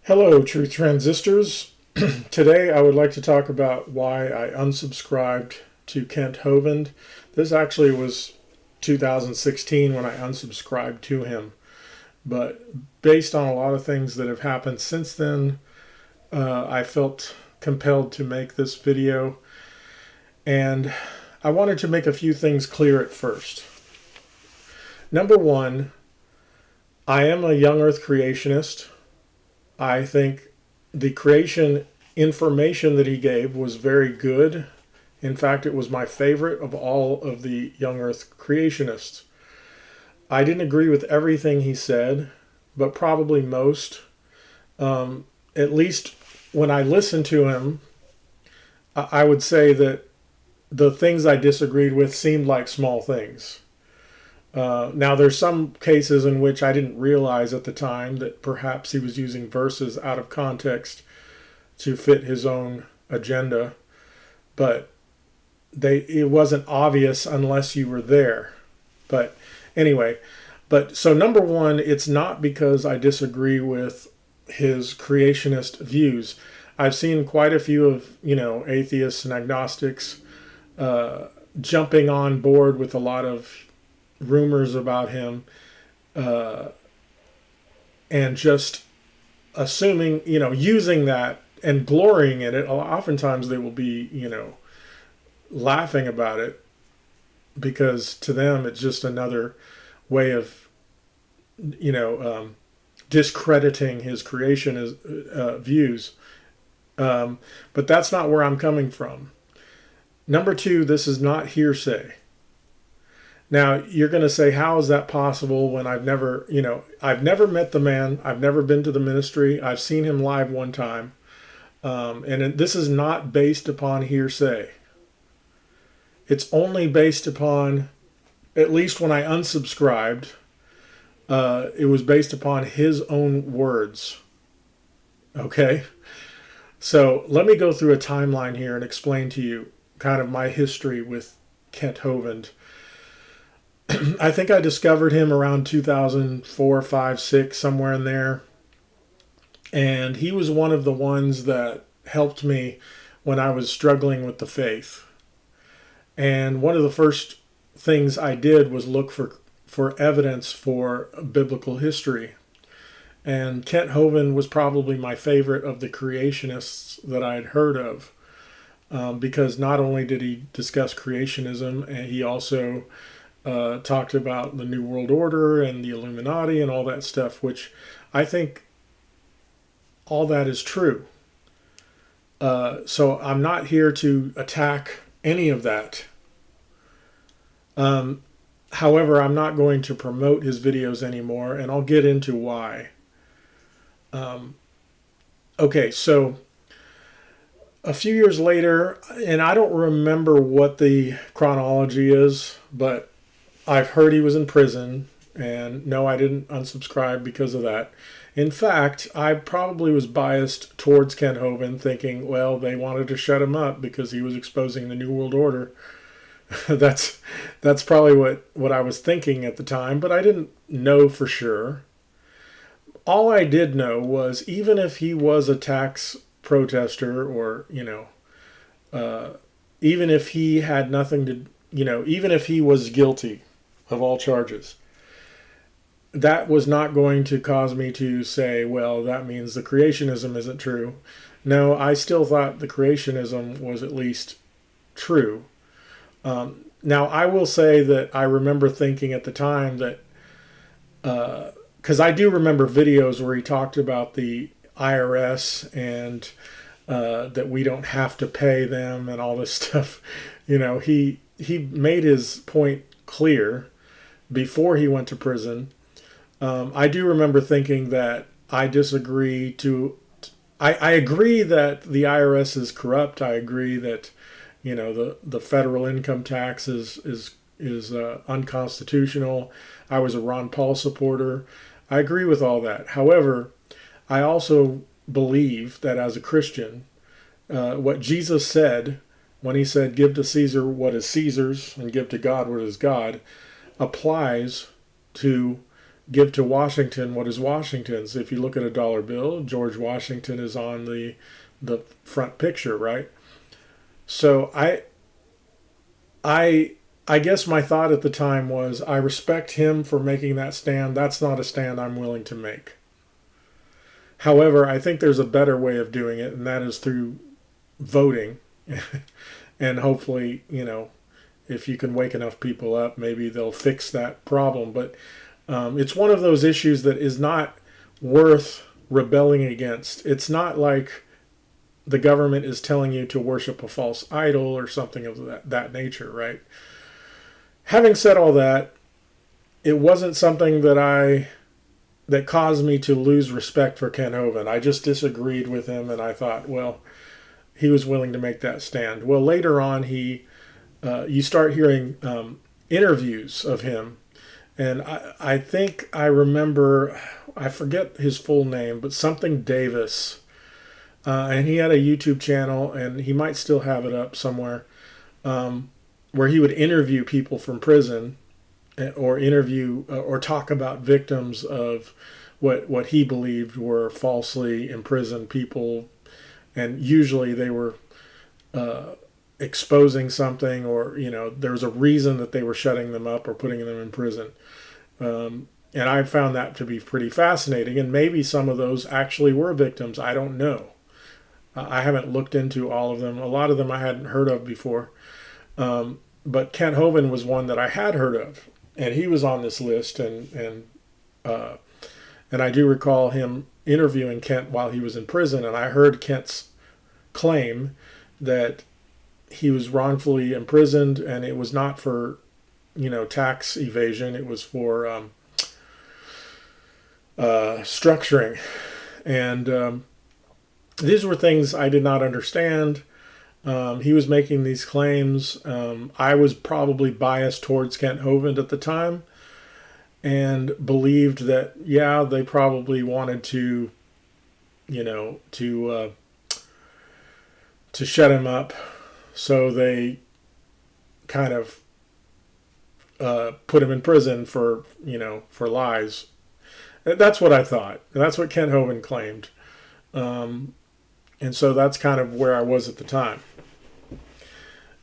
Hello, Truth Transistors. Today I would like to talk about why I unsubscribed to Kent Hovind. This actually was 2016 when I unsubscribed to him, but based on a lot of things that have happened since then, I felt compelled to make this video, and I wanted to make a few things clear at first. Number one, I am a young earth creationist. I think the creation information that he gave was very good. In fact, it was my favorite of all of the young earth creationists. I didn't agree with everything he said, but probably most. At least when I listened to him, I would say that the things I disagreed with seemed like small things. Now, there's some cases in which I didn't realize at the time that perhaps he was using verses out of context to fit his own agenda, but it wasn't obvious unless you were there. But anyway, so number one, it's not because I disagree with his creationist views. I've seen quite a few of, atheists and agnostics jumping on board with a lot of rumors about him, and just assuming, using that and glorying in it. Oftentimes they will be, laughing about it because to them it's just another way of, discrediting his creation views. But that's not where I'm coming from. Number two, this is not hearsay. Now, you're going to say, how is that possible when I've never met the man. I've never been to the ministry. I've seen him live one time. And this is not based upon hearsay. It's only based upon, at least when I unsubscribed, it was based upon his own words. Okay? So let me go through a timeline here and explain to you kind of my history with Kent Hovind. I think I discovered him around 2004, 5, 6, somewhere in there. And he was one of the ones that helped me when I was struggling with the faith. And one of the first things I did was look for evidence for biblical history. And Kent Hovind was probably my favorite of the creationists that I had heard of. Because not only did he discuss creationism, and he also talked about the New World Order and the Illuminati and all that stuff, which I think all that is true. So I'm not here to attack any of that. However, I'm not going to promote his videos anymore, and I'll get into why. Okay, so a few years later, and I don't remember what the chronology is, but I've heard he was in prison, and no, I didn't unsubscribe because of that. In fact, I probably was biased towards Kent Hovind, thinking, well, they wanted to shut him up because he was exposing the New World Order. That's probably what I was thinking at the time, but I didn't know for sure. All I did know was even if he was a tax protester or, even if he had nothing to, even if he was guilty of all charges, that was not going to cause me to say, well, that means the creationism isn't true. No, I still thought the creationism was at least true. Now, I will say that I remember thinking at the time that, because I do remember videos where he talked about the IRS and that we don't have to pay them and all this stuff. He made his point clear before he went to prison. I do remember thinking that I disagree to. I agree that the IRS is corrupt. I agree that the federal income tax is unconstitutional. I was a Ron Paul supporter. I agree with all that. However, I also believe that as a Christian, what Jesus said when he said, give to Caesar what is Caesar's and give to God what is God, applies to give to Washington what is Washington's. If you look at a dollar bill, George Washington is on the front picture, right? So I guess my thought at the time was, I respect him for making that stand. That's not a stand I'm willing to make. However, I think there's a better way of doing it, and that is through voting. And hopefully, if you can wake enough people up, maybe they'll fix that problem. But it's one of those issues that is not worth rebelling against. It's not like the government is telling you to worship a false idol or something of that nature, right? Having said all that, it wasn't something that caused me to lose respect for Kent Hovind. I just disagreed with him, and I thought, well, he was willing to make that stand. Well, later on, you start hearing interviews of him, and I think I remember, I forget his full name, but something Davis, and he had a YouTube channel, and he might still have it up somewhere, where he would interview people from prison, or interview or talk about victims of what he believed were falsely imprisoned people, and usually they were exposing something, or there was a reason that they were shutting them up or putting them in prison. And I found that to be pretty fascinating, and maybe some of those actually were victims. I don't know. I haven't looked into all of them. A lot of them I hadn't heard of before. But Kent Hovind was one that I had heard of, and he was on this list, and I do recall him interviewing Kent while he was in prison, and I heard Kent's claim that he was wrongfully imprisoned, and it was not for tax evasion. It was for structuring, and these were things I did not understand. He was making these claims. I was probably biased towards Kent Hovind at the time, and believed that, yeah, they probably wanted to shut him up, so they kind of put him in prison for lies. That's what I thought. That's what Kent Hovind claimed. And so that's kind of where I was at the time.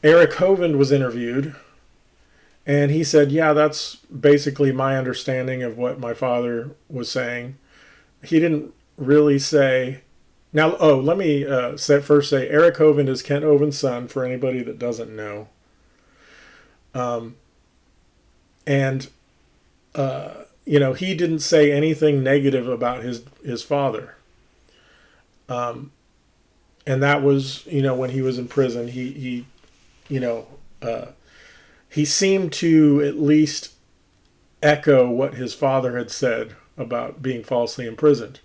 Eric Hovind was interviewed, and he said, yeah, that's basically my understanding of what my father was saying. He didn't really say... Now, let me first say, Eric Hovind is Kent Hovind's son, for anybody that doesn't know. He didn't say anything negative about his father. And that was, when he was in prison, he seemed to at least echo what his father had said about being falsely imprisoned.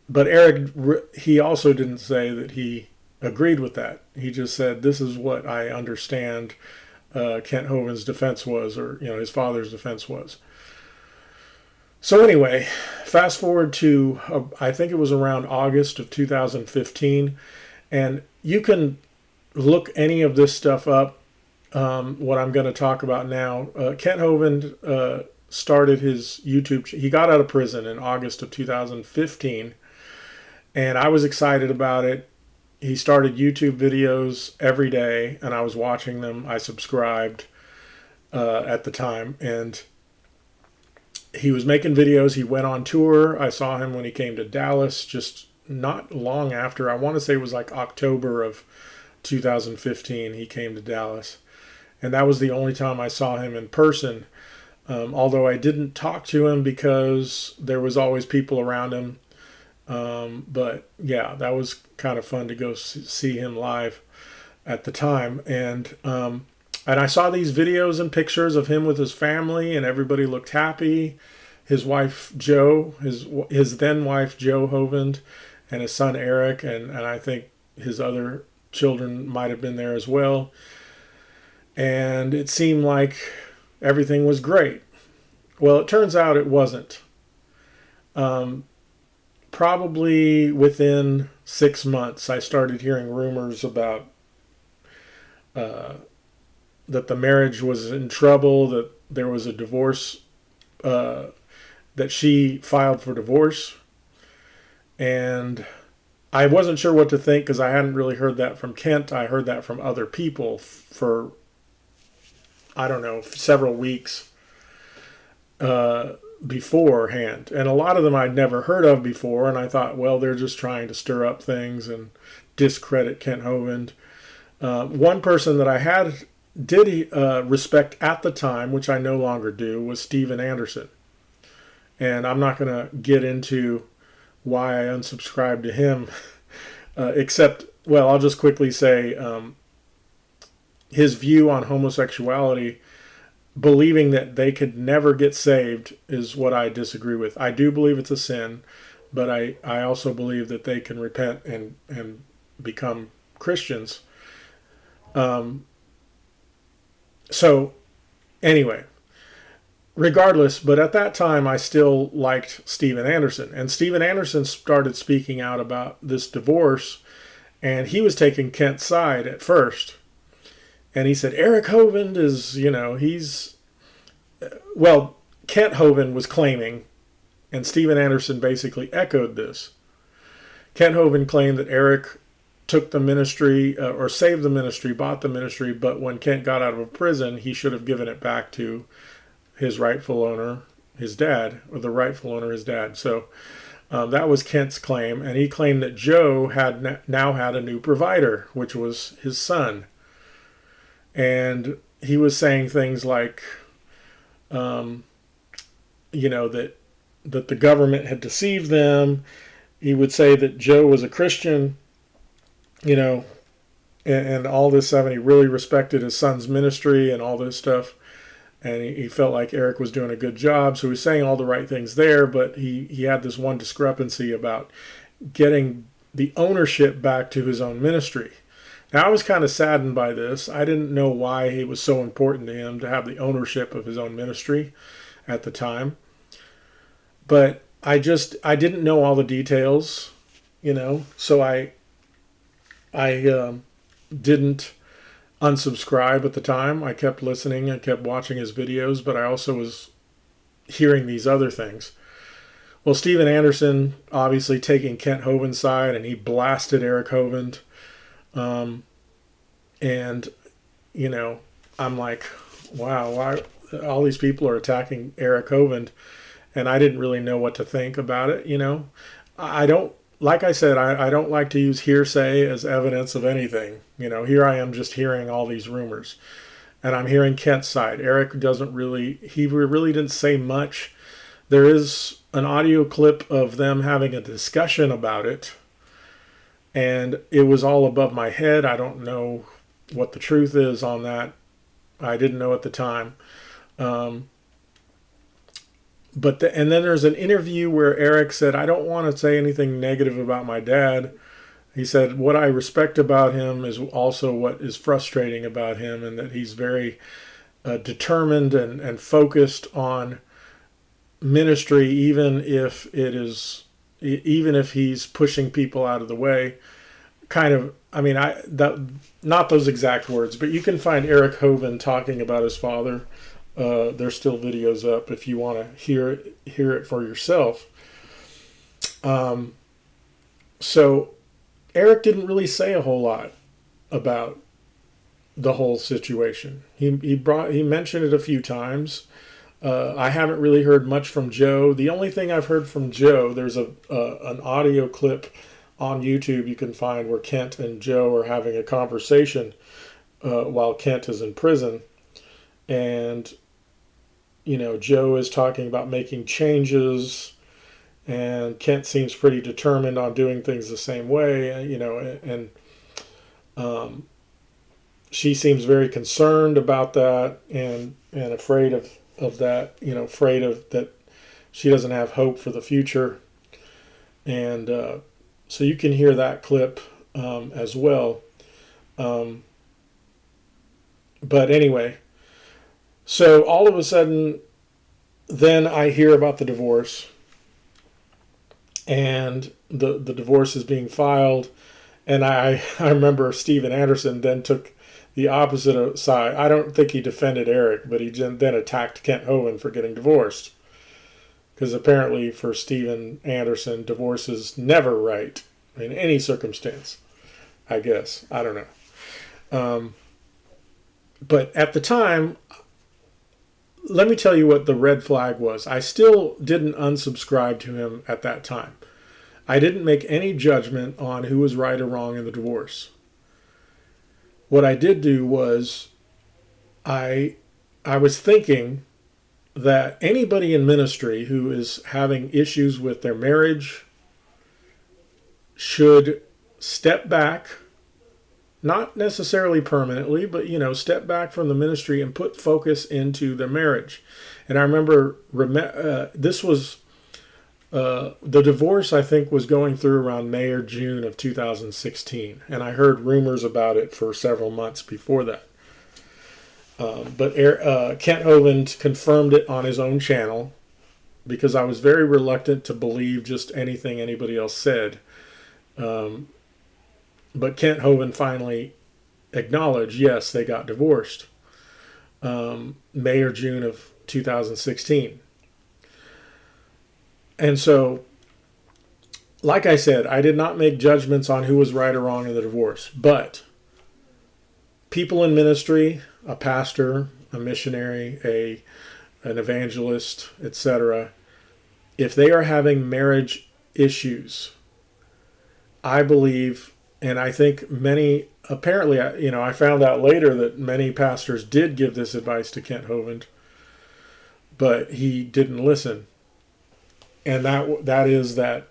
But Eric, he also didn't say that he agreed with that. He just said, this is what I understand Kent Hovind's defense was, or his father's defense was. So anyway, fast forward to, I think it was around August of 2015, and you can look any of this stuff up, what I'm going to talk about now. Kent Hovind started his YouTube, he got out of prison in August of 2015, and I was excited about it. He started YouTube videos every day, and I was watching them. I subscribed at the time, and he was making videos. He went on tour. I saw him when he came to Dallas just not long after. I want to say it was like October of 2015 he came to Dallas. And that was the only time I saw him in person. Although I didn't talk to him because there was always people around him. But yeah, that was kind of fun to go see him live at the time. And I saw these videos and pictures of him with his family, and everybody looked happy. His wife, Jo, his then wife, Jo Hovind, and his son, Eric, and I think his other children might have been there as well. And it seemed like everything was great. Well, it turns out it wasn't. Probably within 6 months, I started hearing rumors about that the marriage was in trouble, that there was a divorce that she filed for divorce. And I wasn't sure what to think because I hadn't really heard that from Kent. I heard that from other people for, I don't know, several weeks beforehand. And a lot of them I'd never heard of before. And I thought, well, they're just trying to stir up things and discredit Kent Hovind. One person that I did respect at the time, which I no longer do, was Steven Anderson. And I'm not going to get into why I unsubscribed to him, except, well, I'll just quickly say his view on homosexuality, believing that they could never get saved, is what I disagree with. I do believe it's a sin, but I also believe that they can repent and become Christians. So anyway, regardless, but at that time I still liked Steven Anderson. And Steven Anderson started speaking out about this divorce, and he was taking Kent's side at first. And he said, Eric Hovind is, Kent Hovind was claiming, and Steven Anderson basically echoed this. Kent Hovind claimed that Eric took the ministry, or saved the ministry, bought the ministry, but when Kent got out of prison, he should have given it back to his rightful owner, his dad, or the rightful owner, his dad. So that was Kent's claim, and he claimed that Joe now had a new provider, which was his son. And he was saying things like, that the government had deceived them. He would say that Joe was a Christian, and all this stuff, and he really respected his son's ministry and all this stuff. And he felt like Eric was doing a good job. So he was saying all the right things there, but he had this one discrepancy about getting the ownership back to his own ministry. Now, I was kind of saddened by this. I didn't know why it was so important to him to have the ownership of his own ministry at the time. But I didn't know all the details, so I didn't unsubscribe at the time. I kept listening and kept watching his videos, but I also was hearing these other things. Well, Steven Anderson obviously taking Kent Hovind's side, and he blasted Eric Hovind. And, I'm like, wow, why all these people are attacking Eric Hovind, and I didn't really know what to think about it. I don't, like I said, I don't like to use hearsay as evidence of anything. Here I am just hearing all these rumors, and I'm hearing Kent's side. Eric he really didn't say much. There is an audio clip of them having a discussion about it, and it was all above my head. I don't know what the truth is on that. I didn't know at the time. And then there's an interview where Eric said, I don't want to say anything negative about my dad. He said, what I respect about him is also what is frustrating about him, and that he's very determined and focused on ministry, even if he's pushing people out of the way. Not those exact words, but you can find Eric Hovind talking about his father. There's still videos up if you want to hear it for yourself. So Eric didn't really say a whole lot about the whole situation. He mentioned it a few times. I haven't really heard much from Joe. The only thing I've heard from Joe, there's an audio clip on YouTube you can find where Kent and Joe are having a conversation while Kent is in prison. And, Joe is talking about making changes, and Kent seems pretty determined on doing things the same way, and she seems very concerned about that and afraid of that, afraid of that she doesn't have hope for the future. And so you can hear that clip as well. But anyway, so all of a sudden, then I hear about the divorce, and the divorce is being filed, and I remember Steven Anderson then took the opposite side. I don't think he defended Eric, but he then attacked Kent Hovind for getting divorced. Because apparently for Steven Anderson, divorce is never right in any circumstance, I guess. I don't know. But at the time, let me tell you what the red flag was. I still didn't unsubscribe to him at that time. I didn't make any judgment on who was right or wrong in the divorce. What I did do was I was thinking that anybody in ministry who is having issues with their marriage should step back, not necessarily permanently, but, step back from the ministry and put focus into their marriage. And I remember this was, the divorce, I think, was going through around May or June of 2016. And I heard rumors about it for several months before that. But Kent Hovind confirmed it on his own channel, because I was very reluctant to believe just anything anybody else said. But Kent Hovind finally acknowledged, yes, they got divorced. May or June of 2016. And so, like I said, I did not make judgments on who was right or wrong in the divorce. But people in ministry, a pastor, a missionary, an evangelist, etc., if they are having marriage issues, I believe, and I think many, apparently, I found out later that many pastors did give this advice to Kent Hovind, but he didn't listen. And that is that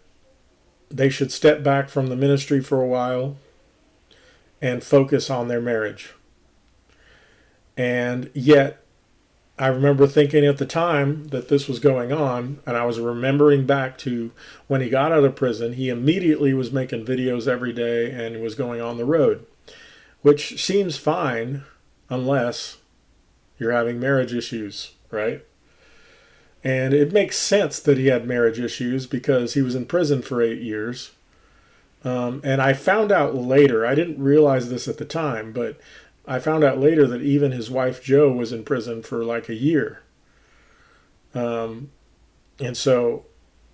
they should step back from the ministry for a while and focus on their marriage. And yet, I remember thinking at the time that this was going on, and I was remembering back to when he got out of prison, he immediately was making videos every day and was going on the road, which seems fine unless you're having marriage issues, right? And it makes sense that he had marriage issues because he was in prison for 8 years. And I found out later, I didn't realize this at the time, but I found out later that even his wife Jo was in prison for like a year. And so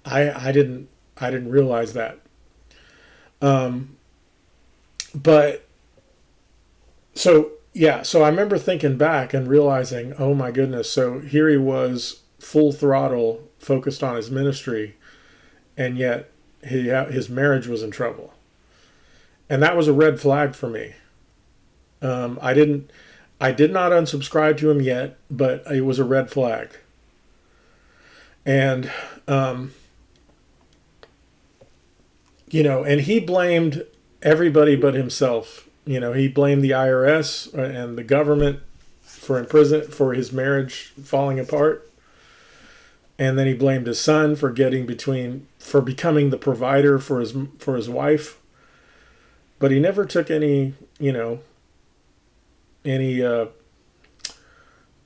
I didn't realize that. But so I remember thinking back and realizing, oh my goodness, so here he was full throttle focused on his ministry, and yet his marriage was in trouble. And that was a red flag for me. I did not unsubscribe to him yet, but it was a red flag. And, and he blamed everybody but himself. He blamed the IRS and the government for his marriage falling apart. And then he blamed his son for becoming the provider for his wife. But he never took any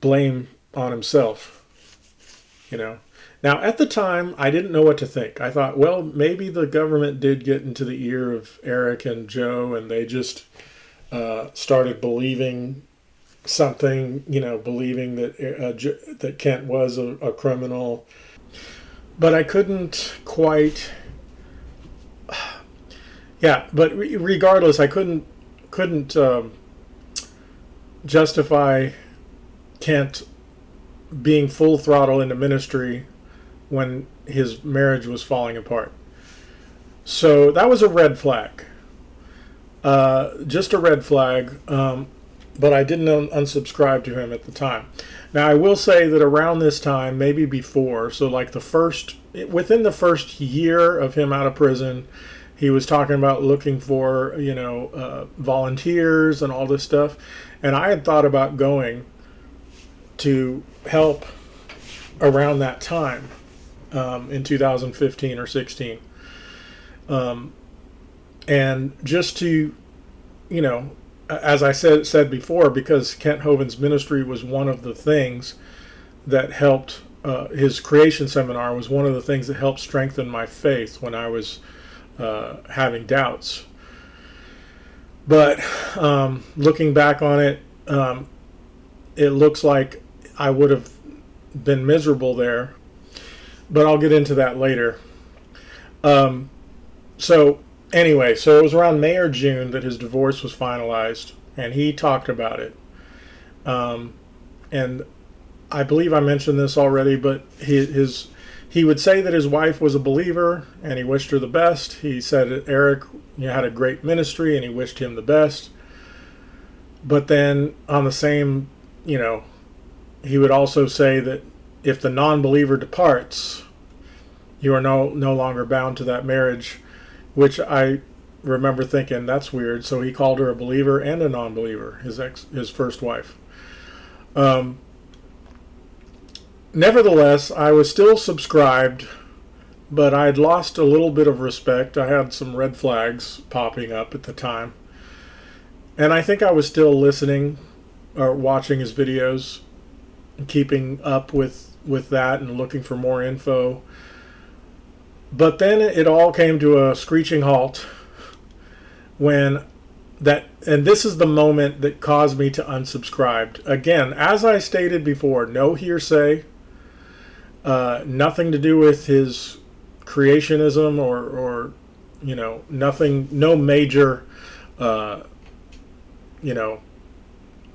blame on himself. Now at the time, I didn't know what to think. I thought, well, maybe the government did get into the ear of Eric and Joe, and they just started believing something, believing that Kent was a criminal. But I couldn't quite. Yeah, but regardless, I couldn't justify Kent being full throttle into ministry when his marriage was falling apart. So that was a red flag. Just a red flag. But I didn't unsubscribe to him at the time. Now, I will say that around this time, maybe before, so like within the first year of him out of prison, he was talking about looking for, volunteers and all this stuff. And I had thought about going to help around that time in 2015 or 16. And just to, as I said before, because Kent Hovind's ministry was one of the things that helped, his creation seminar was one of the things that helped strengthen my faith when I was having doubts. But looking back on it, it looks like I would have been miserable there. but I'll get into that later. So anyway, so it was around May or June that his divorce was finalized, and he talked about it. And I believe I mentioned this already, but he would say that his wife was a believer and he wished her the best. He said that Eric had a great ministry and he wished him the best. But then on the same, he would also say that if the non-believer departs, you are no longer bound to that marriage, which I remember thinking, that's weird. So he called her a believer and a non-believer, his first wife. Nevertheless, I was still subscribed, but I'd lost a little bit of respect. I had some red flags popping up at the time. And I think I was still listening or watching his videos, keeping up with that and looking for more info. But then it all came to a screeching halt and this is the moment that caused me to unsubscribe. Again, as I stated before, no hearsay, nothing to do with his creationism or nothing, no major,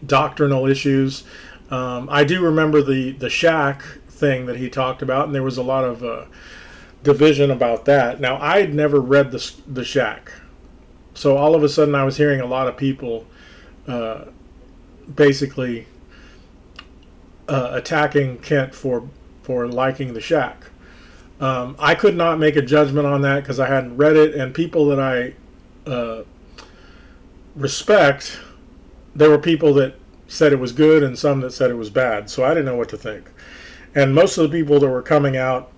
doctrinal issues. I do remember the shack thing that he talked about, and there was a lot of division about that. Now, I'd never read the shack, so all of a sudden I was hearing a lot of people basically attacking Kent for liking the shack. I could not make a judgment on that because I hadn't read it, and people that I respect, there were people that said it was good and some that said it was bad, so I didn't know what to think. And most of the people that were coming out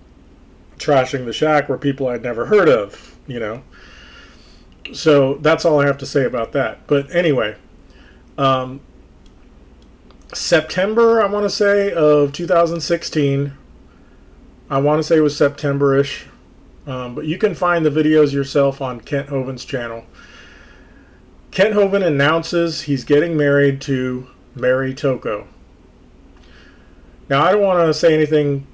trashing the shack were people I'd never heard of, So that's all I have to say about that. But anyway, September, I want to say, of 2016. I want to say it was September-ish. But you can find the videos yourself on Kent Hovind's channel. Kent Hovind announces he's getting married to Mary Toko. Now, I don't want to say anything.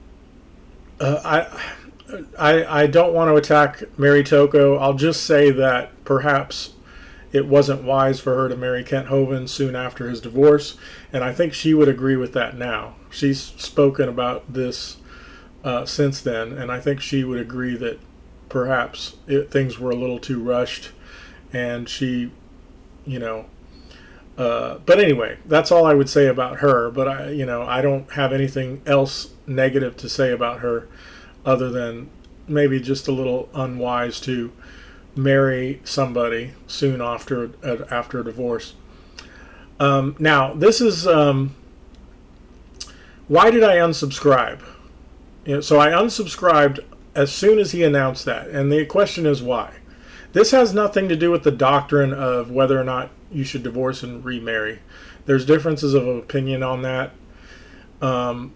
I don't want to attack Mary Toko. I'll just say that perhaps it wasn't wise for her to marry Kent Hovind soon after his divorce, and I think she would agree with that now. She's spoken about this since then, and I think she would agree that perhaps things were a little too rushed, and she, but anyway, that's all I would say about her. But I don't have anything else negative to say about her, other than maybe just a little unwise to marry somebody soon after a divorce. Now, this is why did I unsubscribe? So I unsubscribed as soon as he announced that, and the question is why. This has nothing to do with the doctrine of whether or not you should divorce and remarry. There's differences of opinion on that, and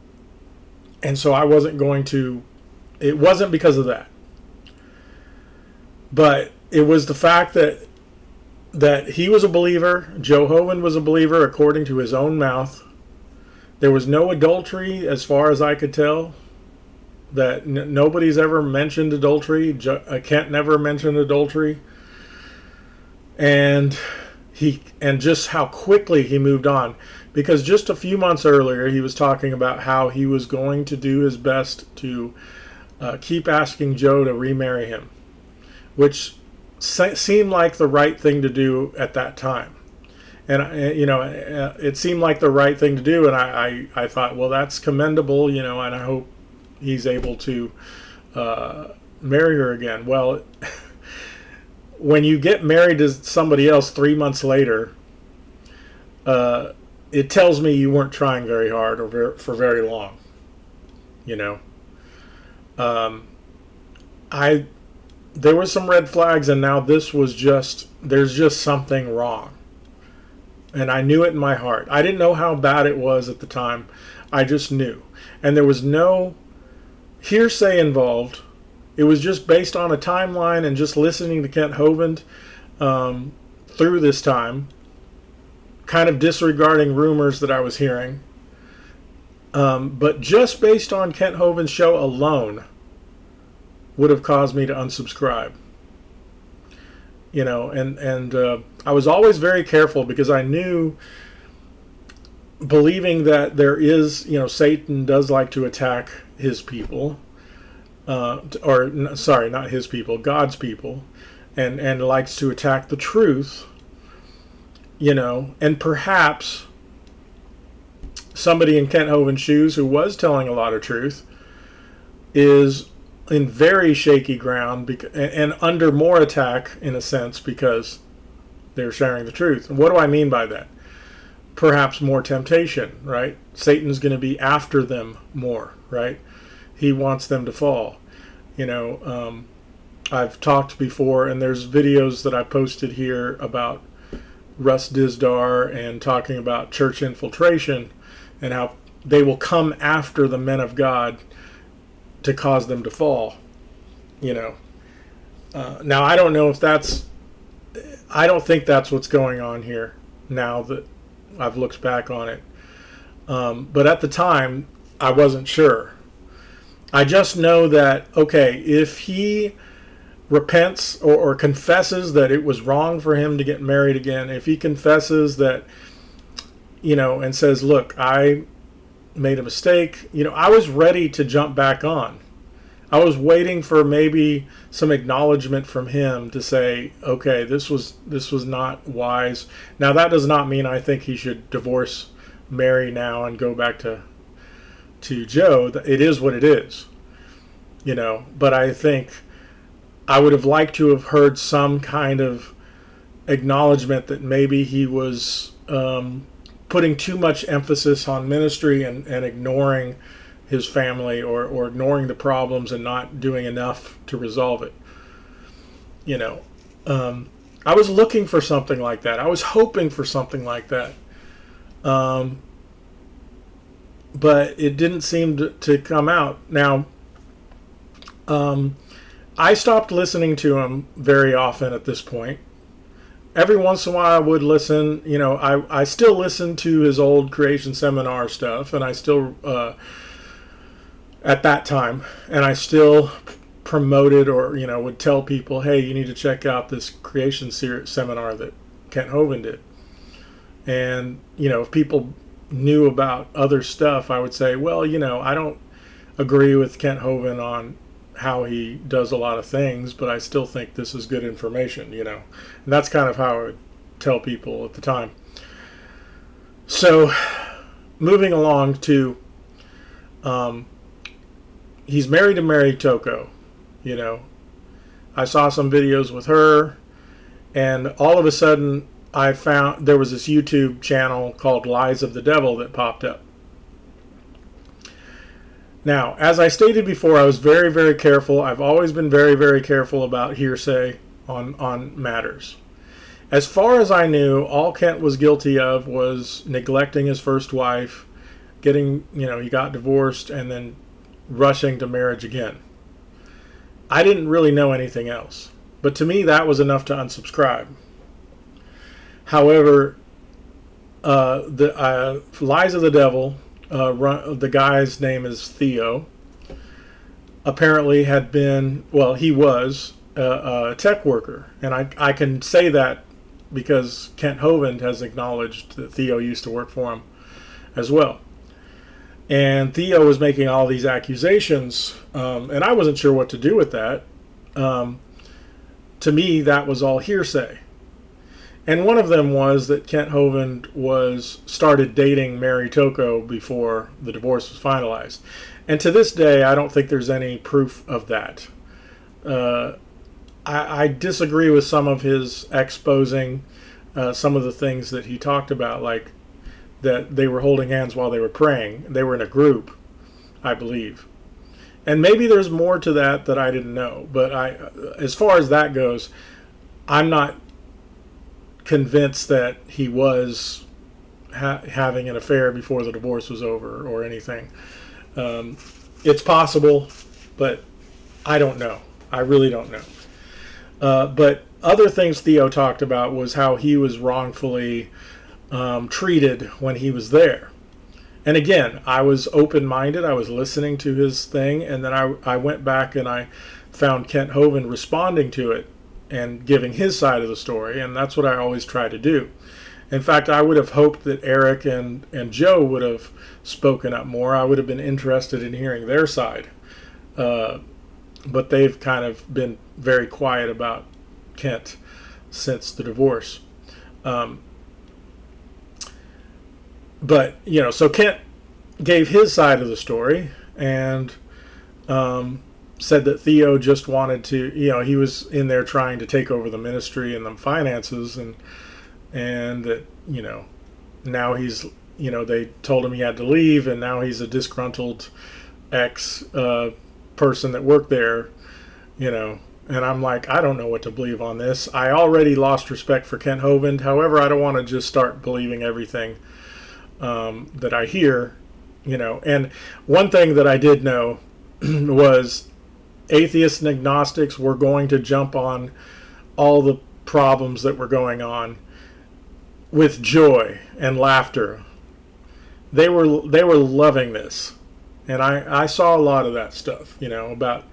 so I wasn't going to. It wasn't because of that, but it was the fact that he was a believer. Joe Hovind was a believer according to his own mouth. There was no adultery as far as I could tell. That nobody's ever mentioned adultery. Kent never mentioned adultery, and just how quickly he moved on. Because just a few months earlier, he was talking about how he was going to do his best to keep asking Joe to remarry him, which seemed like the right thing to do at that time. And it seemed like the right thing to do, and I thought, well, that's commendable, and I hope he's able to marry her again. Well, when you get married to somebody else 3 months later, it tells me you weren't trying very hard or for very long. There were some red flags, and now there's just something wrong. And I knew it in my heart. I didn't know how bad it was at the time. I just knew. And there was no hearsay involved. It was just based on a timeline and just listening to Kent Hovind through this time, kind of disregarding rumors that I was hearing. But just based on Kent Hovind's show alone, would have caused me to unsubscribe. And I was always very careful because I knew, believing that there is, Satan does like to attack his people, sorry, not his people, God's people, and likes to attack the truth, and perhaps somebody in Kent Hovind's shoes who was telling a lot of truth is in very shaky ground and under more attack, in a sense, because they're sharing the truth. And what do I mean by that? Perhaps more temptation, right? Satan's going to be after them more, right? He wants them to fall. I've talked before, and there's videos that I posted here about Russ Dizdar and talking about church infiltration and how they will come after the men of God to cause them to fall. Now I don't know if I don't think that's what's going on here now that I've looked back on it. But at the time, I wasn't sure. I just know that, okay, if he repents or confesses that it was wrong for him to get married again, if he confesses that, and says, look, I made a mistake, I was ready to jump back on. I was waiting for maybe some acknowledgement from him to say, okay, this was not wise. Now, that does not mean I think he should divorce Mary now and go back to Joe. It is what it is, but I think I would have liked to have heard some kind of acknowledgement that maybe he was putting too much emphasis on ministry and ignoring his family or ignoring the problems and not doing enough to resolve it. I was looking for something like that. I was hoping for something like that. But it didn't seem to come out. Now, I stopped listening to him very often at this point. Every once in a while I would listen. I still listen to his old creation seminar stuff, and I still at that time, and I still promoted or would tell people, hey, you need to check out this creation seminar that Kent Hovind did. And if people knew about other stuff, I would say, well, I don't agree with Kent Hovind on how he does a lot of things, but I still think this is good information, and that's kind of how I would tell people at the time. So moving along to he's married to Mary Toko. I saw some videos with her, and all of a sudden I found there was this YouTube channel called Lies of the Devil that popped up. Now, as I stated before, I was very, very careful. I've always been very, very careful about hearsay on matters. As far as I knew, all Kent was guilty of was neglecting his first wife, getting, he got divorced, and then rushing to marriage again. I didn't really know anything else. But to me, that was enough to unsubscribe. However, the Lies of the Devil, the guy's name is Theo, apparently had been, he was a tech worker. And I can say that because Kent Hovind has acknowledged that Theo used to work for him as well. And Theo was making all these accusations, and I wasn't sure what to do with that. To me, that was all hearsay. And one of them was that Kent Hovind started dating Mary Toko before the divorce was finalized. And to this day, I don't think there's any proof of that. I disagree with some of his exposing some of the things that he talked about, like that they were holding hands while they were praying. They were in a group, I believe. And maybe there's more to that I didn't know. But as far as that goes, I'm not convinced that he was having an affair before the divorce was over or anything. It's possible, but I don't know. I really don't know. But other things Theo talked about was how he was wrongfully treated when he was there. And again, I was open-minded. I was listening to his thing, and then I went back and I found Kent Hovind responding to it and giving his side of the story, and that's what I always try to do. In fact, I would have hoped that Eric and Joe would have spoken up more. I would have been interested in hearing their side. But they've kind of been very quiet about Kent since the divorce. But, so Kent gave his side of the story and said that Theo just wanted to, he was in there trying to take over the ministry and the finances, and that, now he's, they told him he had to leave, and now he's a disgruntled ex person that worked there, and I'm like, I don't know what to believe on this. I already lost respect for Kent Hovind. However, I don't want to just start believing everything that I hear, and one thing that I did know was atheists and agnostics were going to jump on all the problems that were going on with joy and laughter. They were loving this. And I saw a lot of that stuff, about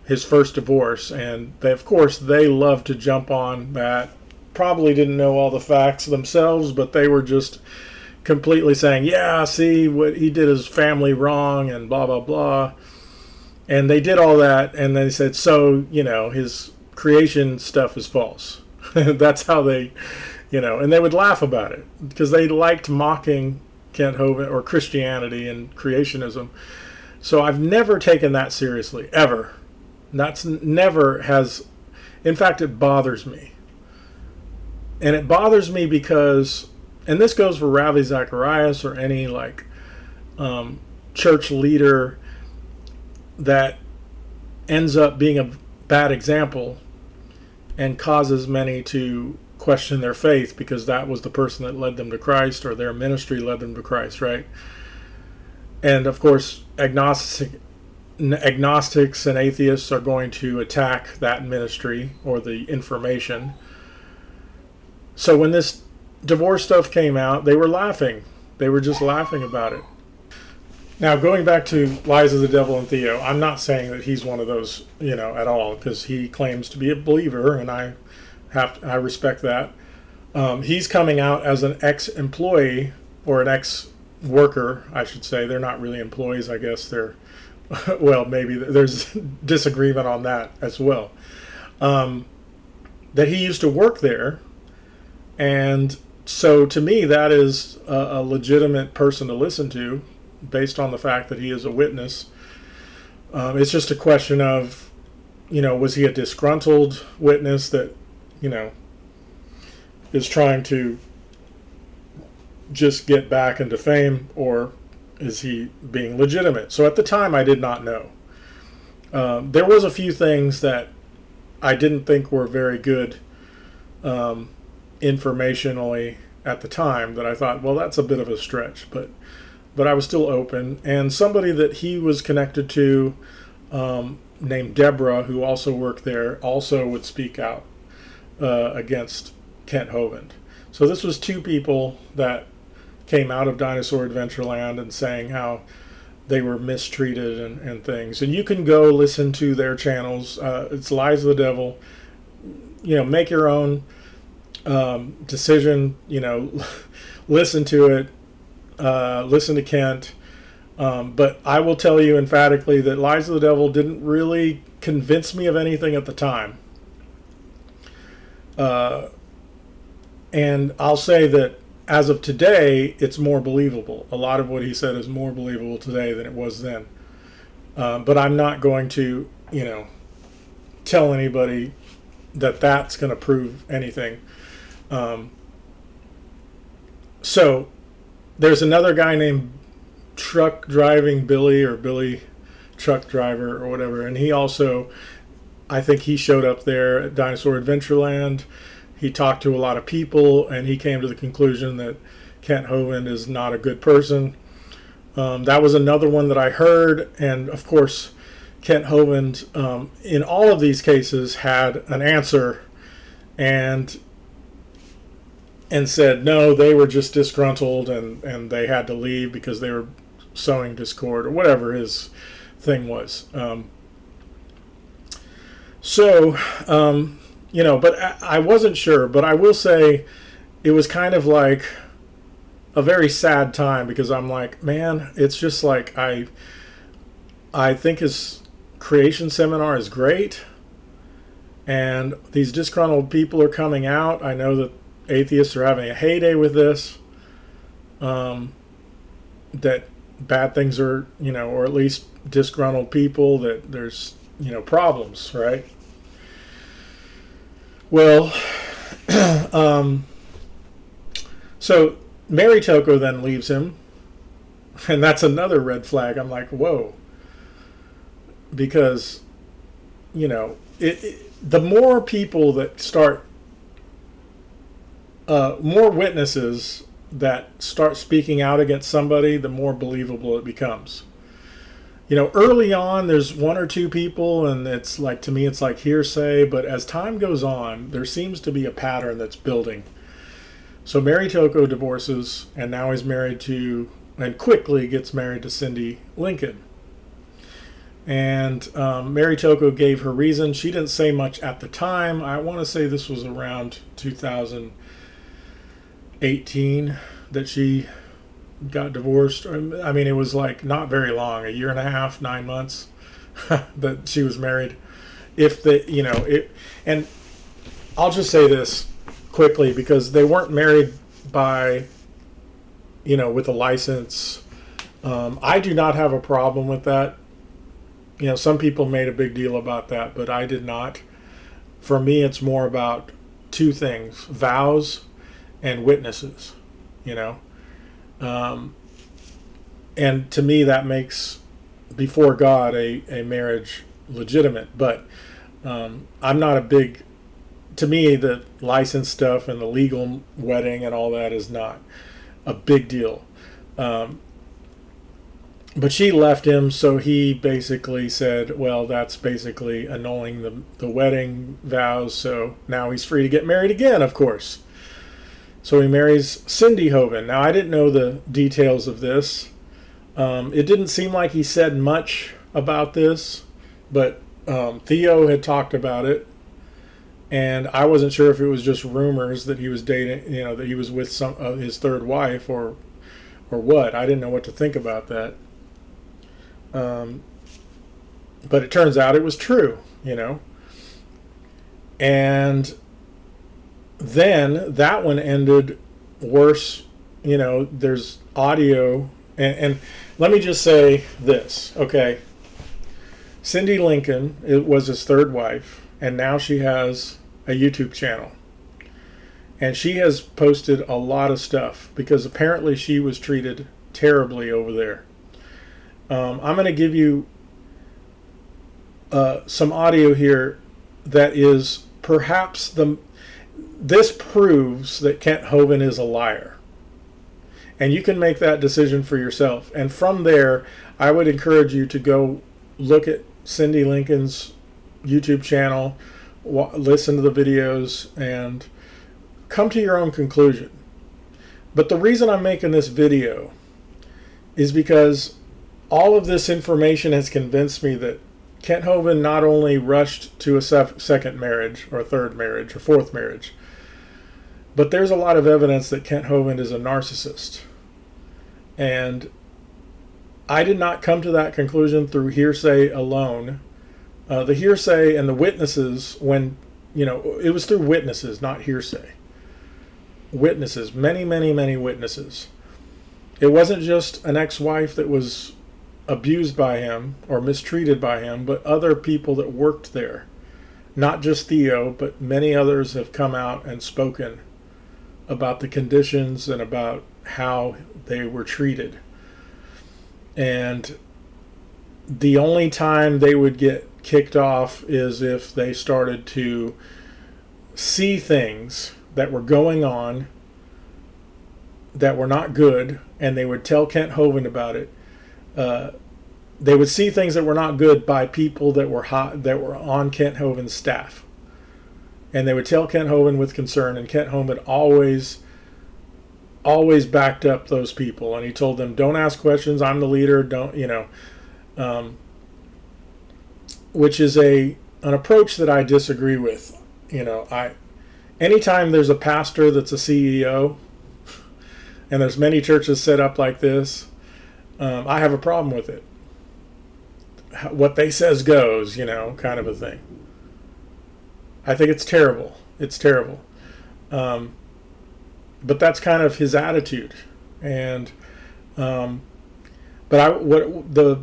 his first divorce. And of course, they loved to jump on that. Probably didn't know all the facts themselves, but they were just completely saying, yeah, see, what he did his family wrong and blah, blah, blah. And they did all that. And they said, so, his creation stuff is false. That's how they, and they would laugh about it because they liked mocking Kent Hovind or Christianity and creationism. So I've never taken that seriously, ever. That's never has, in fact, it bothers me. And it bothers me because, and this goes for Ravi Zacharias or any church leader that ends up being a bad example and causes many to question their faith because that was the person that led them to Christ, or their ministry led them to Christ, right? And of course, agnostics and atheists are going to attack that ministry or the information. So when this divorce stuff came out, they were laughing. They were just laughing about it. Now, going back to Lies of the Devil and Theo, I'm not saying that he's one of those, at all, because he claims to be a believer, and I respect that. He's coming out as an ex-employee or an ex-worker, I should say. They're not really employees, I guess. They're, well, maybe there's disagreement on that as well. That he used to work there, and so to me, that is a legitimate person to listen to, based on the fact that he is a witness. It's just a question of, was he a disgruntled witness that, is trying to just get back into fame, or is he being legitimate? So at the time, I did not know. There was a few things that I didn't think were very good informationally at the time that I thought, well, that's a bit of a stretch, but I was still open. And somebody that he was connected to, named Deborah, who also worked there, also would speak out against Kent Hovind. So this was two people that came out of Dinosaur Adventureland and saying how they were mistreated and things. And you can go listen to their channels. It's Lies of the Devil. Make your own decision. Listen to it. Listen to Kent. But I will tell you emphatically that Lies of the Devil didn't really convince me of anything at the time. And I'll say that as of today, it's more believable. A lot of what he said is more believable today than it was then. But I'm not going to, tell anybody that that's going to prove anything. So there's another guy named Truck Driving Billy, or Billy Truck Driver or whatever, and he also, I think he showed up there at Dinosaur Adventureland. He talked to a lot of people, and he came to the conclusion that Kent Hovind is not a good person. That was another one that I heard, and of course, Kent Hovind, in all of these cases, had an answer, and said no, they were just disgruntled, and they had to leave because they were sowing discord, or whatever his thing was. So, but I wasn't sure. But I will say it was kind of like a very sad time because I'm like, man, it's just like I think his creation seminar is great, and these disgruntled people are coming out. I know that atheists are having a heyday with this. That bad things are, or at least disgruntled people, that there's, problems, right? Well, so Mary Toko then leaves him, and that's another red flag. I'm like, whoa. Because, the more people that start, more witnesses that start speaking out against somebody, the more believable it becomes. Early on, there's one or two people, and it's like, to me, it's like hearsay. But as time goes on, there seems to be a pattern that's building. So Mary Toko divorces, and now he's married to, and quickly gets married to Cindy Lincoln. And Mary Toko gave her reason. She didn't say much at the time. I want to say this was around 2018 that she got divorced. I mean, it was like not very long, a year and a half, 9 months that she was married. And I'll just say this quickly, because they weren't married by, with a license. I do not have a problem with that. Some people made a big deal about that, but I did not. For me, it's more about two things: vows and witnesses, and to me that makes, before God, a marriage legitimate. But I'm not a big, to me, the license stuff and the legal wedding and all that is not a big deal. But she left him, so he basically said, well, that's basically annulling the wedding vows, so now he's free to get married again, of course. So he marries Cindy Hovind. Now, I didn't know the details of this. It didn't seem like he said much about this, but Theo had talked about it, and I wasn't sure if it was just rumors that he was dating, that he was with his third wife, or what. I didn't know what to think about that. But it turns out it was true, and then that one ended worse. There's audio, and let me just say this, okay? Cindy Lincoln, it was his third wife, and now she has a YouTube channel, and she has posted a lot of stuff because apparently she was treated terribly over there. I'm going to give you some audio here that is perhaps this proves that Kent Hovind is a liar. And you can make that decision for yourself. And from there, I would encourage you to go look at Cindy Lincoln's YouTube channel, listen to the videos, and come to your own conclusion. But the reason I'm making this video is because all of this information has convinced me that Kent Hovind not only rushed to a second marriage, or a third marriage, or fourth marriage, but there's a lot of evidence that Kent Hovind is a narcissist. And I did not come to that conclusion through hearsay alone. The hearsay and the witnesses, it was through witnesses, not hearsay. Witnesses, many, many, many witnesses. It wasn't just an ex-wife that was abused by him or mistreated by him, but other people that worked there. Not just Theo, but many others have come out and spoken about the conditions and about how they were treated. And the only time they would get kicked off is if they started to see things that were going on that were not good, and they would tell Kent Hovind about it. They would see things that were not good by people that were on Kent Hovind's staff, and they would tell Kent Hovind with concern, and Kent Hovind always backed up those people, and he told them, "Don't ask questions. I'm the leader. Don't." Which is an approach that I disagree with. You know, anytime there's a pastor that's a CEO, and there's many churches set up like this, I have a problem with it. What they says goes, kind of a thing. I think it's terrible. It's terrible. Um, but that's kind of his attitude. And um, but I what the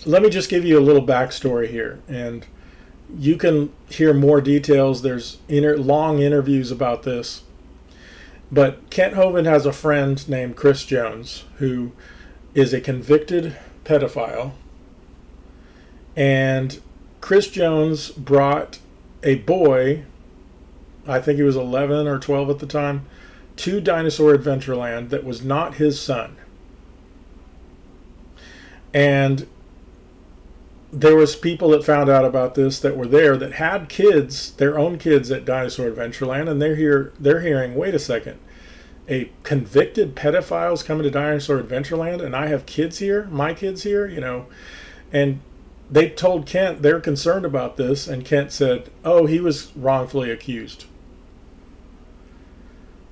let me just give you a little backstory here, and you can hear more details. There's long interviews about this. But Kent Hovind has a friend named Chris Jones who is a convicted pedophile. And Chris Jones brought a boy, I think he was 11 or 12 at the time, to Dinosaur Adventureland that was not his son. And there was people that found out about this that were there that had kids, their own kids at Dinosaur Adventureland, and they're hearing, wait a second, a convicted pedophile's coming to Dinosaur Adventureland and I have kids here, my kids here, and they told Kent they're concerned about this, and Kent said, oh, he was wrongfully accused.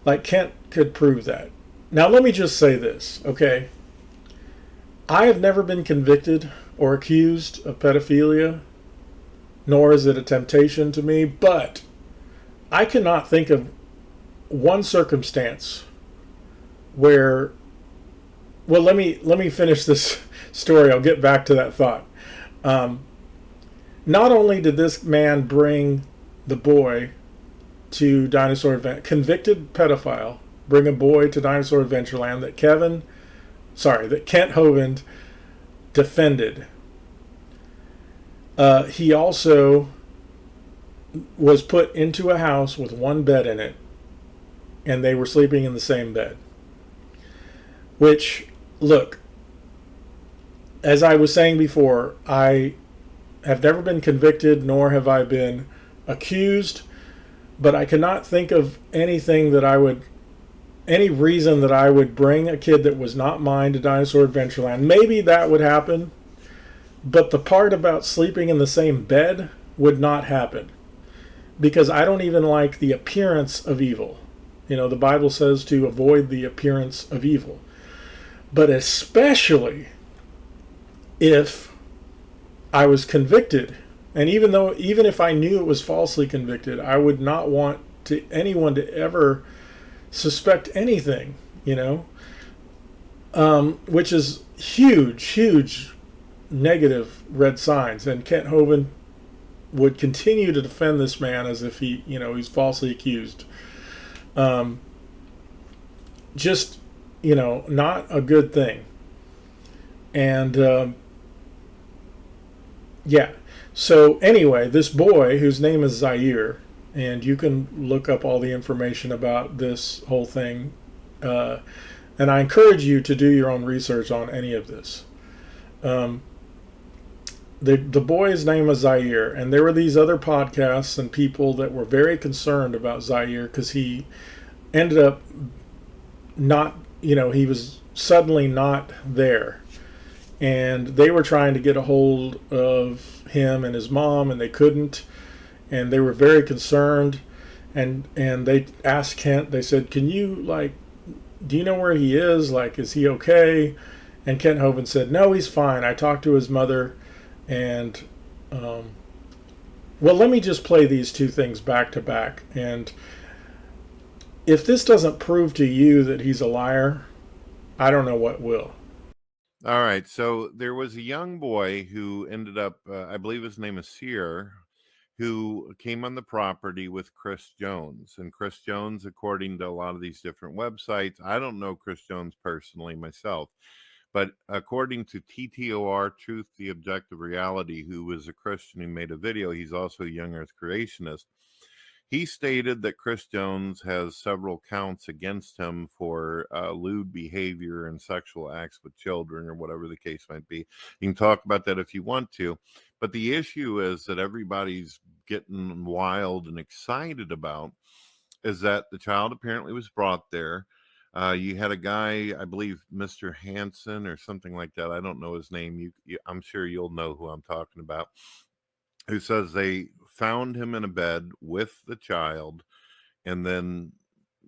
Like, Kent could prove that. Now let me just say this, okay? I have never been convicted or accused of pedophilia, nor is it a temptation to me, but I cannot think of one circumstance where, well, let me finish this story. I'll get back to that thought. Not only did this man bring the boy to convicted pedophile, bring a boy to Dinosaur Adventureland that Kent Hovind defended. He also was put into a house with one bed in it, and they were sleeping in the same bed. Which, look, as I was saying before, I have never been convicted, nor have I been accused, but I cannot think of any reason that I would bring a kid that was not mine to Dinosaur Adventureland. Maybe that would happen, but the part about sleeping in the same bed would not happen, because I don't even like the appearance of evil. The Bible says to avoid the appearance of evil. But especially if I was convicted, and even if I knew it was falsely convicted, I would not want anyone to ever suspect anything, which is huge negative red signs. And Kent Hovind would continue to defend this man as if he's falsely accused. Just, not a good thing. And yeah. So anyway, this boy, whose name is Zaire, and you can look up all the information about this whole thing, and I encourage you to do your own research on any of this. The boy's name is Zaire, and there were these other podcasts and people that were very concerned about Zaire because he ended up not, he was suddenly not there. And they were trying to get a hold of him and his mom, and they couldn't. And they were very concerned. And they asked Kent, they said, can you, do you know where he is? Is he okay? And Kent Hovind said, no, he's fine. I talked to his mother. And, well, let me just play these two things back to back. And if this doesn't prove to you that he's a liar, I don't know what will. All right. So there was a young boy who ended up, I believe his name is Sear, who came on the property with Chris Jones. And Chris Jones, according to a lot of these different websites, I don't know Chris Jones personally myself, but according to TTOR, Truth, the Objective Reality, who was a Christian who made a video, he's also a young earth creationist. He stated that Chris Jones has several counts against him for lewd behavior and sexual acts with children, or whatever the case might be. You can talk about that if you want to. But the issue is that everybody's getting wild and excited about is that the child apparently was brought there. You had a guy, I believe, Mr. Hansen or something like that. I don't know his name. I'm sure you'll know who I'm talking about. who says they found him in a bed with the child, and then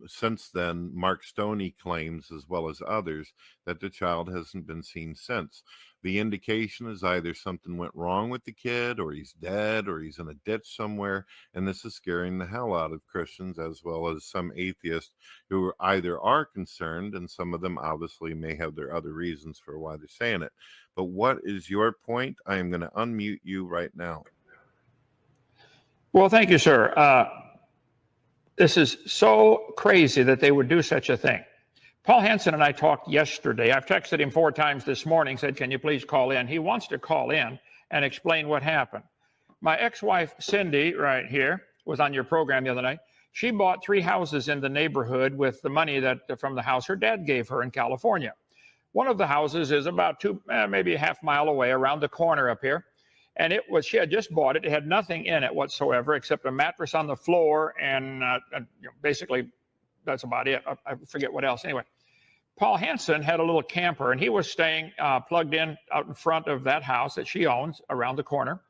since then, Mark Stoney claims, as well as others, that the child hasn't been seen since. The indication is either something went wrong with the kid, or he's dead, or he's in a ditch somewhere, and this is scaring the hell out of Christians, as well as some atheists who either are concerned, and some of them obviously may have their other reasons for why they're saying it. But what is your point? I am going to unmute you right now. Well, thank you, sir. This is so crazy that they would do such a thing. Paul Hansen and I talked yesterday. I've texted him 4 times this morning, said, can you please call in? He wants to call in and explain what happened. My ex-wife, Cindy, right here, was on your program the other night. She bought 3 houses in the neighborhood with the money that from the house her dad gave her in California. One of the houses is about maybe a half mile away, around the corner up here. And she had just bought it. It had nothing in it whatsoever except a mattress on the floor, and basically that's about it. I forget what else. Anyway, Paul Hansen had a little camper, and he was staying plugged in out in front of that house that she owns around the corner.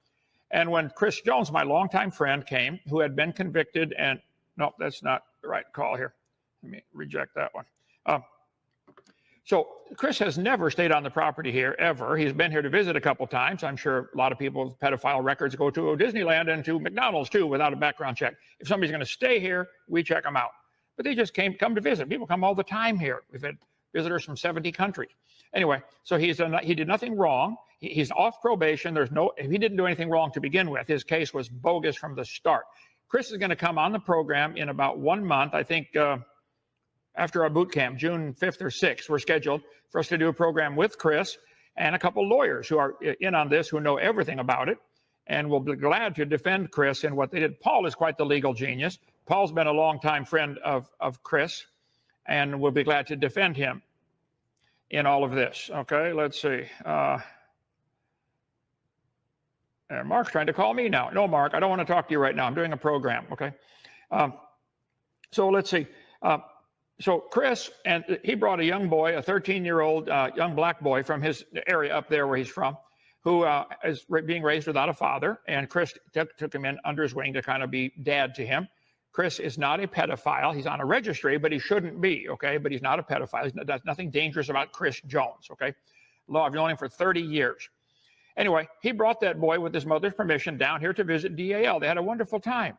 And when Chris Jones, my longtime friend, came, who had been convicted, and no, that's not the right call here. Let me reject that one. So Chris has never stayed on the property here, ever. He's been here to visit a couple times. I'm sure a lot of people's pedophile records go to Disneyland and to McDonald's, too, without a background check. If somebody's going to stay here, we check them out. But they just come to visit. People come all the time here. We've had visitors from 70 countries. Anyway, so he did nothing wrong. He's off probation. He didn't do anything wrong to begin with. His case was bogus from the start. Chris is going to come on the program in about 1 month, I think, after our boot camp, June 5th or 6th, we're scheduled for us to do a program with Chris and a couple lawyers who are in on this, who know everything about it, and we'll be glad to defend Chris in what they did. Paul is quite the legal genius. Paul's been a longtime friend of Chris, and we'll be glad to defend him in all of this. Okay, let's see. And Mark's trying to call me now. No, Mark, I don't want to talk to you right now. I'm doing a program, okay? So let's see. So Chris, and he brought a young boy, a 13-year-old young black boy from his area up there where he's from, who is being raised without a father. And Chris took him in under his wing to kind of be dad to him. Chris is not a pedophile. He's on a registry, but he shouldn't be, okay? But he's not a pedophile. There's nothing dangerous about Chris Jones, okay? I've known him for 30 years. Anyway, he brought that boy with his mother's permission down here to visit DAL. They had a wonderful time.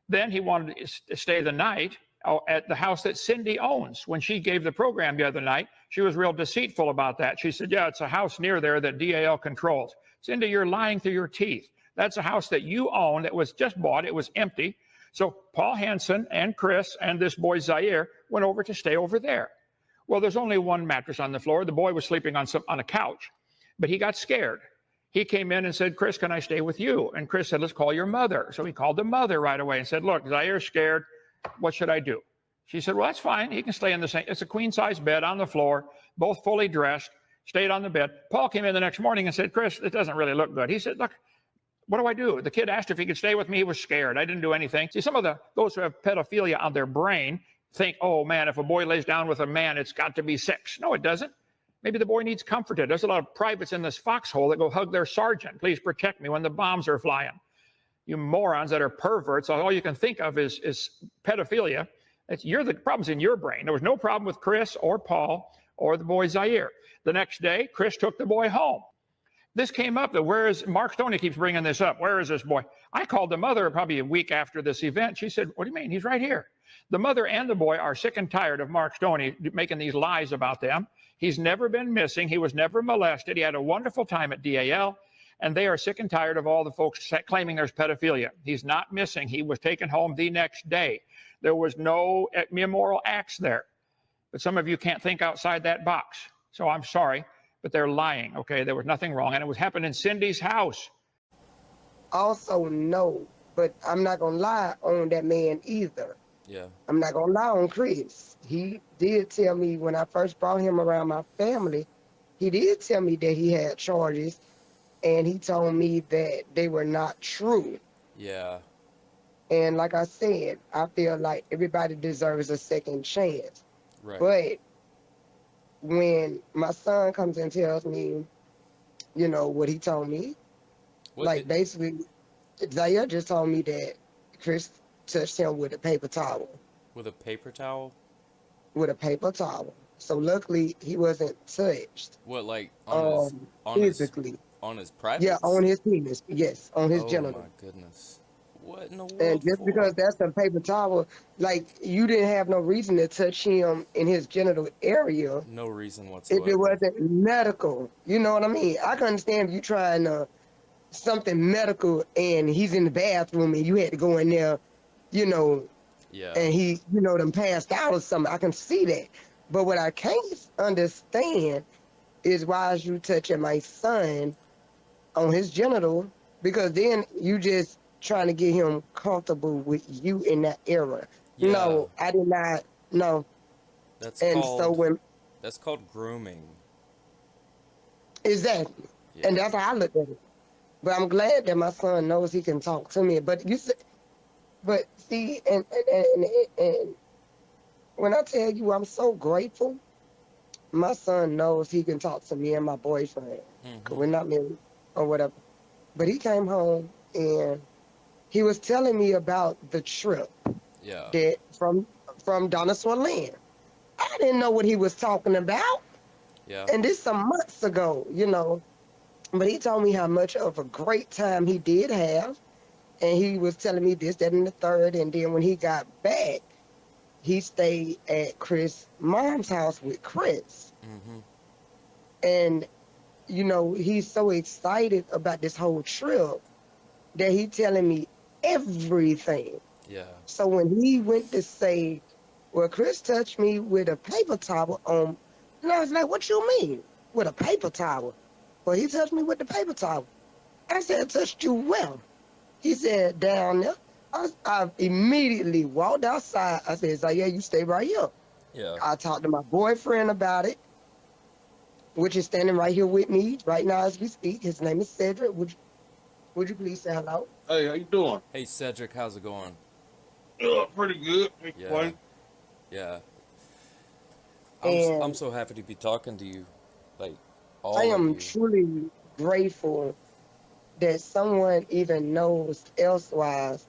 Then he wanted to stay the night at the house that Cindy owns. When she gave the program the other night, she was real deceitful about that. She said, yeah, it's a house near there that DAL controls. Cindy, you're lying through your teeth. That's a house that you own that was just bought. It was empty. So Paul Hansen and Chris and this boy Zaire went over to stay over there. Well, there's only one mattress on the floor. The boy was sleeping on a couch, but he got scared. He came in and said, Chris, can I stay with you? And Chris said, let's call your mother. So he called the mother right away and said, look, Zaire's scared. What should I do? She said, well, that's fine. He can stay in the same. It's a queen-size bed on the floor, both fully dressed, stayed on the bed. Paul came in the next morning and said, Chris, it doesn't really look good. He said, look, what do I do? The kid asked if he could stay with me. He was scared. I didn't do anything. See, some of those who have pedophilia on their brain think, oh, man, if a boy lays down with a man, it's got to be sex. No, it doesn't. Maybe the boy needs comforted. There's a lot of privates in this foxhole that go hug their sergeant. Please protect me when the bombs are flying. You morons that are perverts, all you can think of is pedophilia. The problem's in your brain. There was no problem with Chris or Paul or the boy Zaire. The next day, Chris took the boy home. This came up that Mark Stoney keeps bringing this up. Where is this boy? I called the mother probably a week after this event. She said, what do you mean? He's right here. The mother and the boy are sick and tired of Mark Stoney making these lies about them. He's never been missing. He was never molested. He had a wonderful time at DAL. And they are sick and tired of all the folks claiming there's pedophilia. He's not missing. He was taken home the next day. There was no immoral acts there. But some of you can't think outside that box. So I'm sorry, but they're lying, okay? There was nothing wrong. And it was happening in Cindy's house. Also, no, but I'm not going to lie on that man either. Yeah. I'm not going to lie on Chris. He did tell me when I first brought him around my family, he did tell me that he had charges. And he told me that they were not true. Yeah. And like I said, I feel like everybody deserves a second chance. Right. But when my son comes and tells me, what he told me, basically Zaire just told me that Chris touched him with a paper towel. With a paper towel? With a paper towel. So luckily he wasn't touched What, like physically. on his Yeah, privates? on his penis. Yes, on his Oh genital. my goodness. What in the And world just for? because that's a paper towel, like you didn't have no reason to touch him in his genital area No reason if it whatsoever. wasn't medical. You know what I mean? I can understand if you trying something medical and he's in the bathroom and you had to go in there, you know, Yeah. and he, done passed out or something. I can see that. But what I can't understand is why is you touching my son on his genital, because then you just trying to get him comfortable with you in that era. Yeah. No, I did not. No. That's And so called when that's called grooming. exactly, and Yeah. that's how I look at it. But I'm glad that my son knows he can talk to me. But you said, but see, and when I tell you I'm so grateful, my son knows he can talk to me and my boyfriend, because Mhm. we're not married or whatever. But he came home and he was telling me about the trip Yeah. that from Dinosaur Land. I didn't know what he was talking about, Yeah. and this some months ago. But he told me how much of a great time he did have, and he was telling me this, that, and the third. And then when he got back, he stayed at Chris' mom's house with Chris, Mhm. and he's so excited about this whole trip that he telling me everything. Yeah. So when he went to say, well, Chris touched me with a paper towel on, and I was like, what you mean? With a paper towel? Well, he touched me with the paper towel. I said, touched you well. He said, down there. I immediately walked outside. I said, Zaire, you stay right here. Yeah. I talked to my boyfriend about it, which is standing right here with me right now as we speak. His name is Cedric. Would you please say hello? Hey, how you doing? Hey Cedric, how's it going? Pretty good. Can't Yeah. complain. Yeah. I'm And so happy to be talking to you. Like I all of am you. truly grateful that someone even knows elsewise.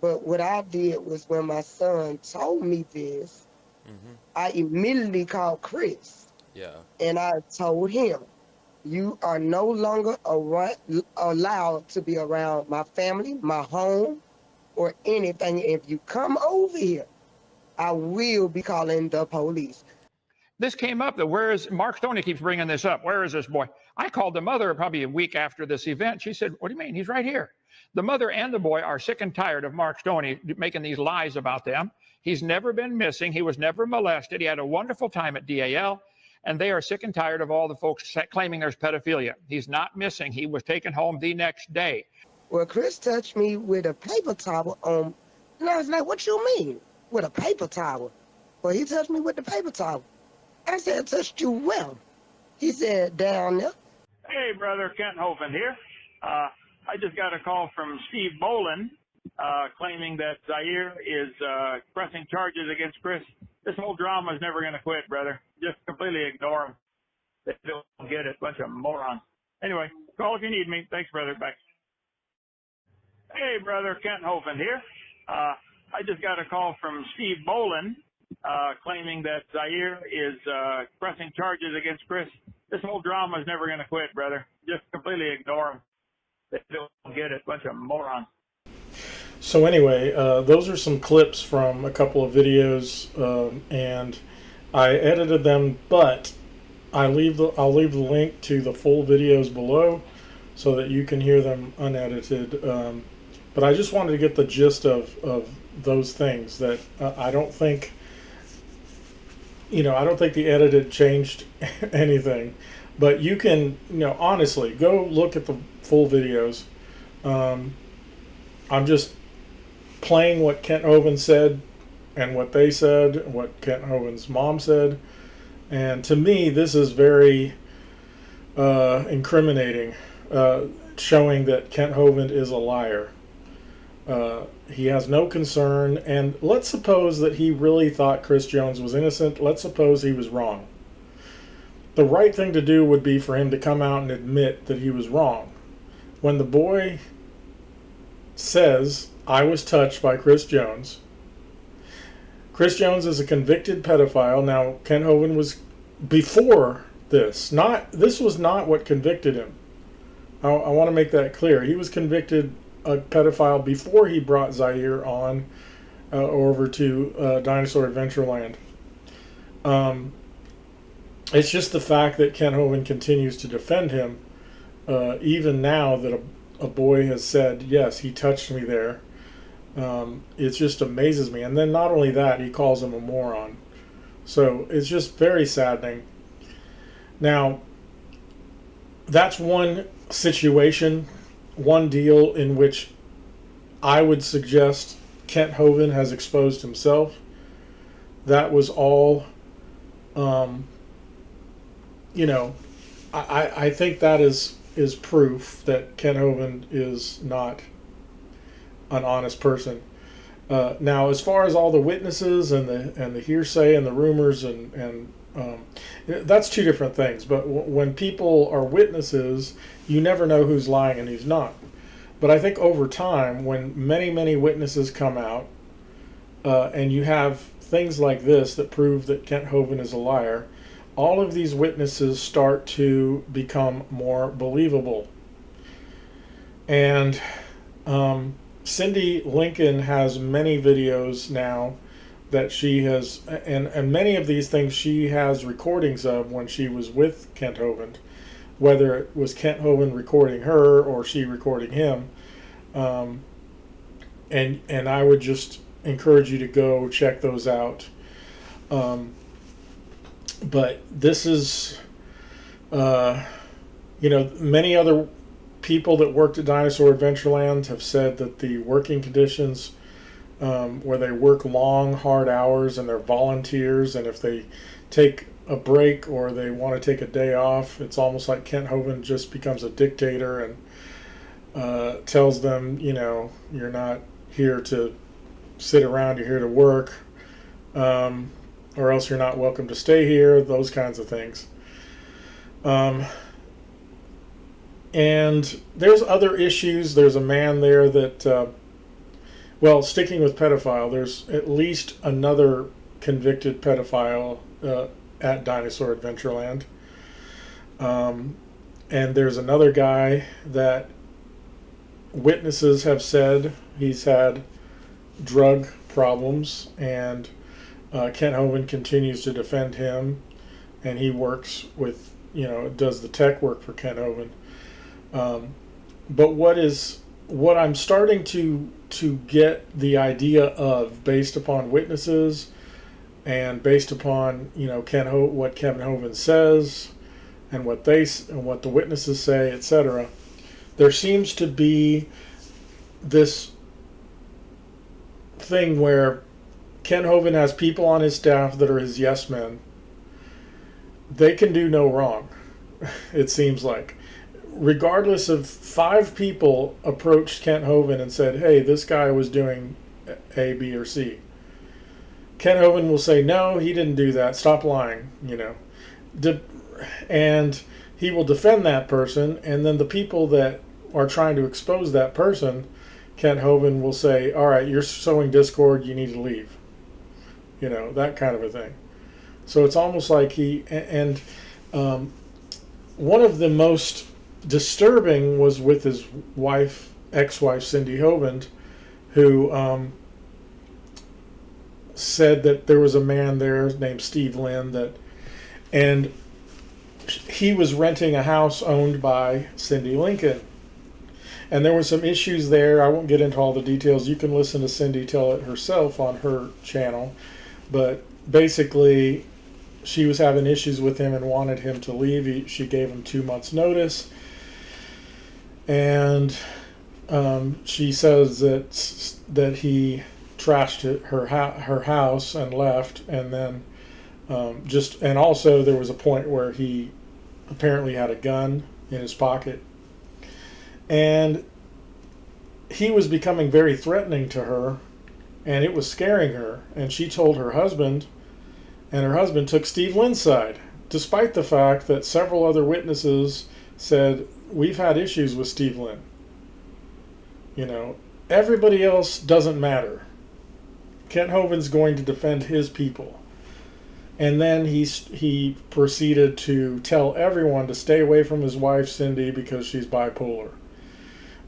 But what I did was when my son told me this, Mhm. I immediately called Chris Yeah. and I told him, you are no longer allowed to be around my family, my home, or anything. If you come over here, I will be calling the police. This came up that where is Mark Stoney keeps bringing this up. Where is this boy? I called the mother probably a week after this event. She said, what do you mean? He's right here. The mother and the boy are sick and tired of Mark Stoney making these lies about them. He's never been missing. He was never molested. He had a wonderful time at DAL. And they are sick and tired of all the folks claiming there's pedophilia. He's not missing. He was taken home the next day. Well, Chris touched me with a paper towel on, and I was like, what you mean? With a paper towel? Well, he touched me with the paper towel. I said, touched you well. He said, down there. Hey, brother, Kent Hovind here. I just got a call from Steve Bolin claiming that Zaire is pressing charges against Chris. This whole drama is never going to quit, brother. Just completely ignore them. They don't get it. Bunch of morons. Anyway, call if you need me. Thanks, brother. Bye. Hey, brother, Kent Hovind here. I just got a call from Steve Bolin claiming that Zaire is pressing charges against Chris. This whole drama is never going to quit, brother. Just completely ignore them. They don't get it. Bunch of morons. So anyway, those are some clips from a couple of videos, and I edited them, but I'll leave the link to the full videos below so that you can hear them unedited. But I just wanted to get the gist of those things that I don't think, I don't think the edited changed anything. But you can, honestly, go look at the full videos. I'm just playing what Kent Hovind said and what they said, what Kent Hovind's mom said. And to me, this is very incriminating, showing that Kent Hovind is a liar. He has no concern, and let's suppose that he really thought Chris Jones was innocent. Let's suppose he was wrong. The right thing to do would be for him to come out and admit that he was wrong. When the boy says, I was touched by Chris Jones. Chris Jones is a convicted pedophile. Now, Ken Hovind was before this. This was not what convicted him. I want to make that clear. He was convicted a pedophile before he brought Zaire on over to Dinosaur Adventureland. It's just the fact that Ken Hovind continues to defend him, even now that a boy has said, yes, he touched me there. It just amazes me. And then not only that, he calls him a moron. So it's just very saddening. Now, that's one situation, one deal in which I would suggest Kent Hovind has exposed himself. That was all, I think that is proof that Kent Hovind is not an honest person. Now, as far as all the witnesses and the hearsay and the rumors and that's two different things. But when people are witnesses, you never know who's lying and who's not. But I think over time, when many witnesses come out, and you have things like this that prove that Kent Hovind is a liar, all of these witnesses start to become more believable. And Cindy Lincoln has many videos now that she has, and many of these things she has recordings of when she was with Kent Hovind, whether it was Kent Hovind recording her or she recording him. And I would just encourage you to go check those out. But this is, many other people that worked at Dinosaur Adventureland have said that the working conditions, where they work long, hard hours and they're volunteers, and if they take a break or they want to take a day off, it's almost like Kent Hovind just becomes a dictator and tells them, you're not here to sit around, you're here to work, or else you're not welcome to stay here, those kinds of things. And there's other issues. There's a man there that, sticking with pedophile, there's at least another convicted pedophile at Dinosaur Adventureland. And there's another guy that witnesses have said he's had drug problems, and Kent Hovind continues to defend him, and he works with, does the tech work for Kent Hovind. But what I'm starting to get the idea of, based upon witnesses and based upon what Kevin Hovind says and what the witnesses say, etc., there seems to be this thing where Ken Hovind has people on his staff that are his yes men. They can do no wrong, it seems like. Regardless of 5 people approached Kent Hovind and said, hey, this guy was doing A, B, or C. Kent Hovind will say, no, he didn't do that. Stop lying, and he will defend that person, and then the people that are trying to expose that person, Kent Hovind will say, all right, you're sowing discord, you need to leave. That kind of a thing. So it's almost like one of the most disturbing was with his ex-wife Cindy Hovind, who said that there was a man there named Steve Lynn and he was renting a house owned by Cindy Lincoln. And there were some issues there. I won't get into all the details. You can listen to Cindy tell it herself on her channel. But basically, she was having issues with him and wanted him to leave. She gave him 2 months' notice. And she says that he trashed her house and left. And then and also there was a point where he apparently had a gun in his pocket. And he was becoming very threatening to her, and it was scaring her. And she told her husband, and her husband took Steve Lynn's side, despite the fact that several other witnesses said, we've had issues with Steve Lynn. everybody else doesn't matter. Kent Hovind's going to defend his people. And then he proceeded to tell everyone to stay away from his wife, Cindy, because she's bipolar,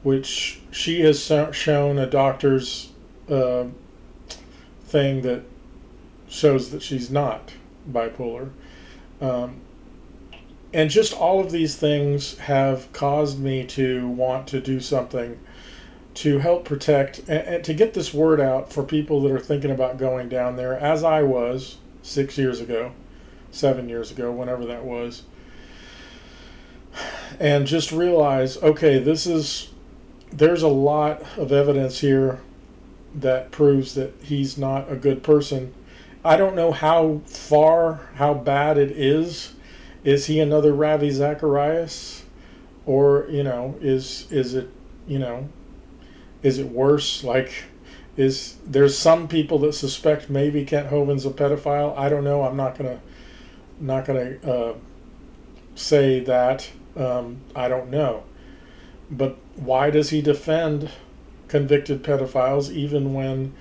which she has shown a doctor's thing that shows that she's not bipolar. And just all of these things have caused me to want to do something to help protect and to get this word out for people that are thinking about going down there, as I was 6 years ago, 7 years ago, whenever that was. And just realize, okay, there's a lot of evidence here that proves that he's not a good person. I don't know how bad it is. Is he another Ravi Zacharias? Or, is it, is it worse? Like, there's some people that suspect maybe Kent Hovind's a pedophile. I don't know. I'm not gonna say that. I don't know. But why does he defend convicted pedophiles even when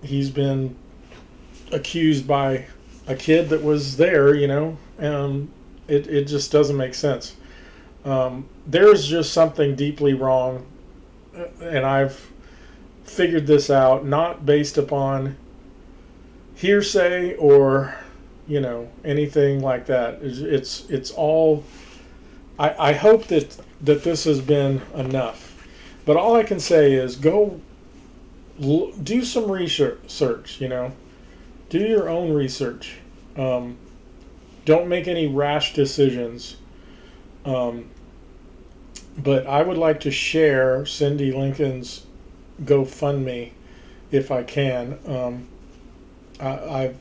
he's been accused by a kid that was there? It just doesn't make sense. There's just something deeply wrong, and I've figured this out not based upon hearsay or anything like that. It's all. I hope that this has been enough, but all I can say is go do some research. Do your own research. Don't make any rash decisions. But I would like to share Cindy Lincoln's GoFundMe if I can. I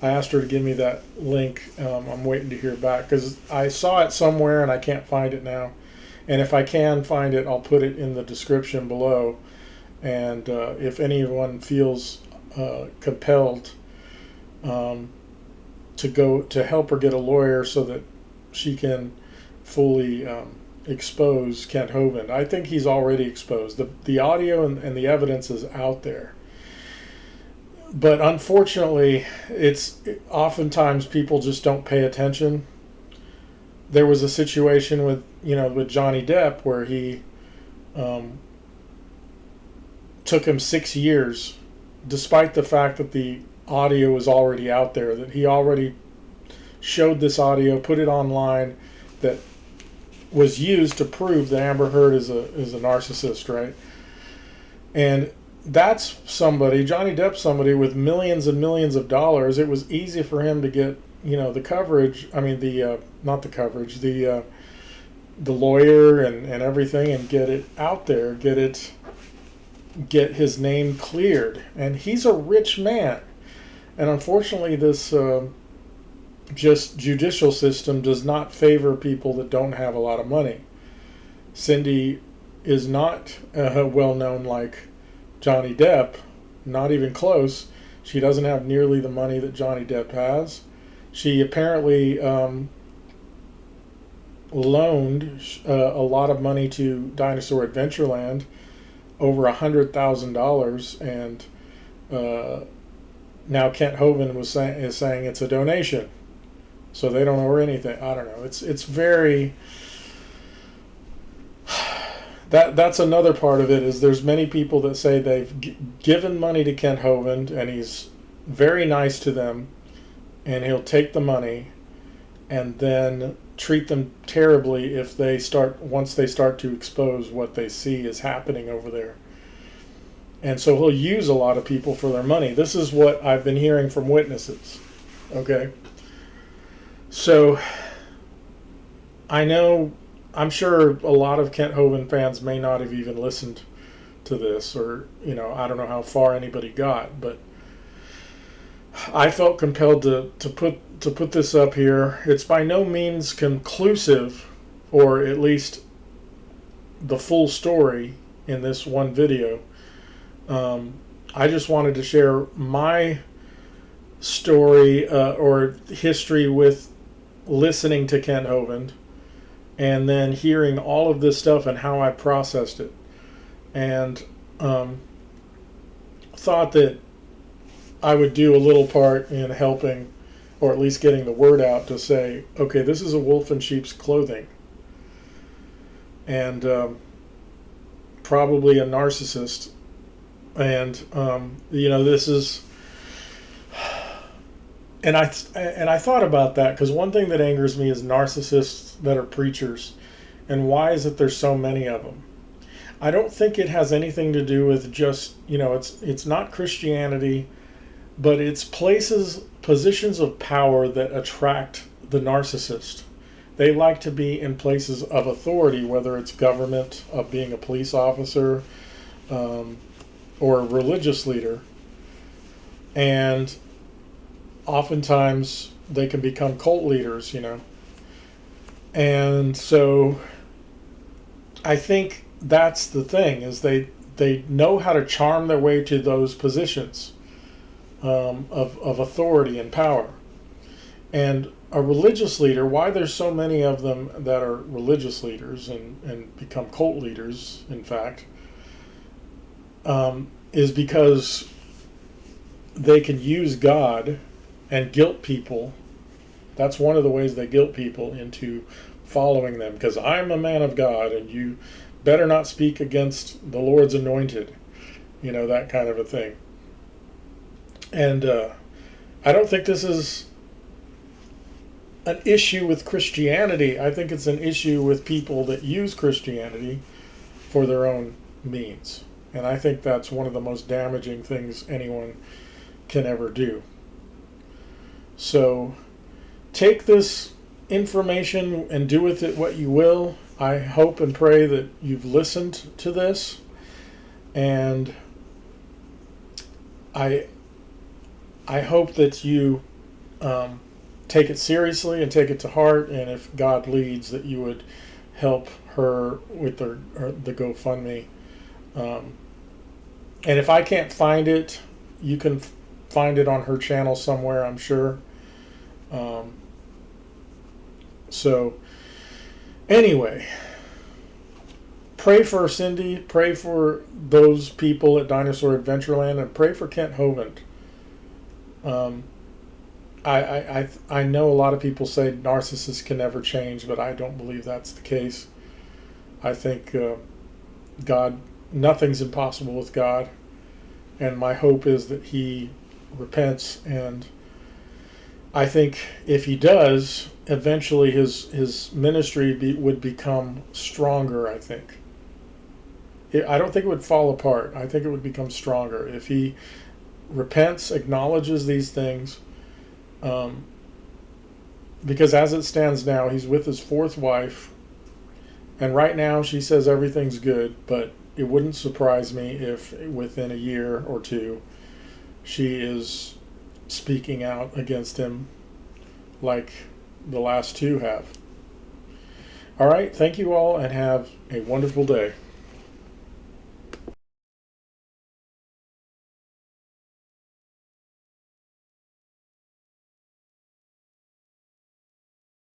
asked her to give me that link. I'm waiting to hear back because I saw it somewhere and I can't find it now. And if I can find it, I'll put it in the description below. And if anyone feels compelled to help her get a lawyer so that she can fully expose Kent Hovind. I think he's already exposed. The audio and the evidence is out there. But unfortunately, oftentimes people just don't pay attention. There was a situation with Johnny Depp where he took him 6 years, despite the fact that the audio was already out there, that he already showed this audio, put it online, that was used to prove that Amber Heard is a narcissist, right? And that's somebody, Johnny Depp, somebody with millions and millions of dollars. It was easy for him to get, the coverage. I mean, not the coverage, the lawyer and everything, and get it out there, get his name cleared. And he's a rich man. And unfortunately, this just judicial system does not favor people that don't have a lot of money. Cindy is not well known like Johnny Depp, not even close. She doesn't have nearly the money that Johnny Depp has. She apparently loaned a lot of money to Dinosaur Adventureland, over $100,000, and now Kent Hovind is saying it's a donation, so they don't owe her anything. I don't know. It's very. That's another part of it, is there's many people that say they've given money to Kent Hovind and he's very nice to them and he'll take the money and then treat them terribly once they start to expose what they see is happening over there. And so he'll use a lot of people for their money. This is what I've been hearing from witnesses. Okay? So I'm sure a lot of Kent Hovind fans may not have even listened to this, or, I don't know how far anybody got, but I felt compelled to put this up here. It's by no means conclusive, or at least the full story in this one video. I just wanted to share my story or history with listening to Kent Hovind, and then hearing all of this stuff and how I processed it. and thought that I would do a little part in helping, or at least getting the word out to say, okay, this is a wolf in sheep's clothing, and probably a narcissist. And this is, and I thought about that, because one thing that angers me is narcissists that are preachers, and why is it there's so many of them? I don't think it has anything to do with just, it's not Christianity, but it's positions of power that attract the narcissist. They like to be in places of authority, whether it's government, of being a police officer, or a religious leader. And oftentimes they can become cult leaders, And so I think that's the thing, is they know how to charm their way to those positions of authority and power. And a religious leader, why there's so many of them that are religious leaders and become cult leaders, in fact, is because they can use God and guilt people. That's one of the ways they guilt people into following them, because I'm a man of God and you better not speak against the Lord's anointed, that kind of a thing. And I don't think this is an issue with Christianity. I think it's an issue with people that use Christianity for their own means. And I think that's one of the most damaging things anyone can ever do. So take this information and do with it what you will. I hope and pray that you've listened to this, and I hope that you take it seriously and take it to heart, and if God leads, that you would help her with the GoFundMe. And if I can't find it, you can find it on her channel somewhere, I'm sure. So anyway, pray for Cindy, pray for those people at Dinosaur Adventureland, and pray for Kent Hovind. I know a lot of people say narcissists can never change, but I don't believe that's the case. I think nothing's impossible with God, and my hope is that he repents, and I think if he does, eventually his ministry would become stronger, I think. I don't think it would fall apart. I think it would become stronger if he repents, acknowledges these things, because as it stands now, he's with his fourth wife, and right now she says everything's good, but it wouldn't surprise me if within a year or two she is speaking out against him like the last two have. All right, thank you all, and have a wonderful day.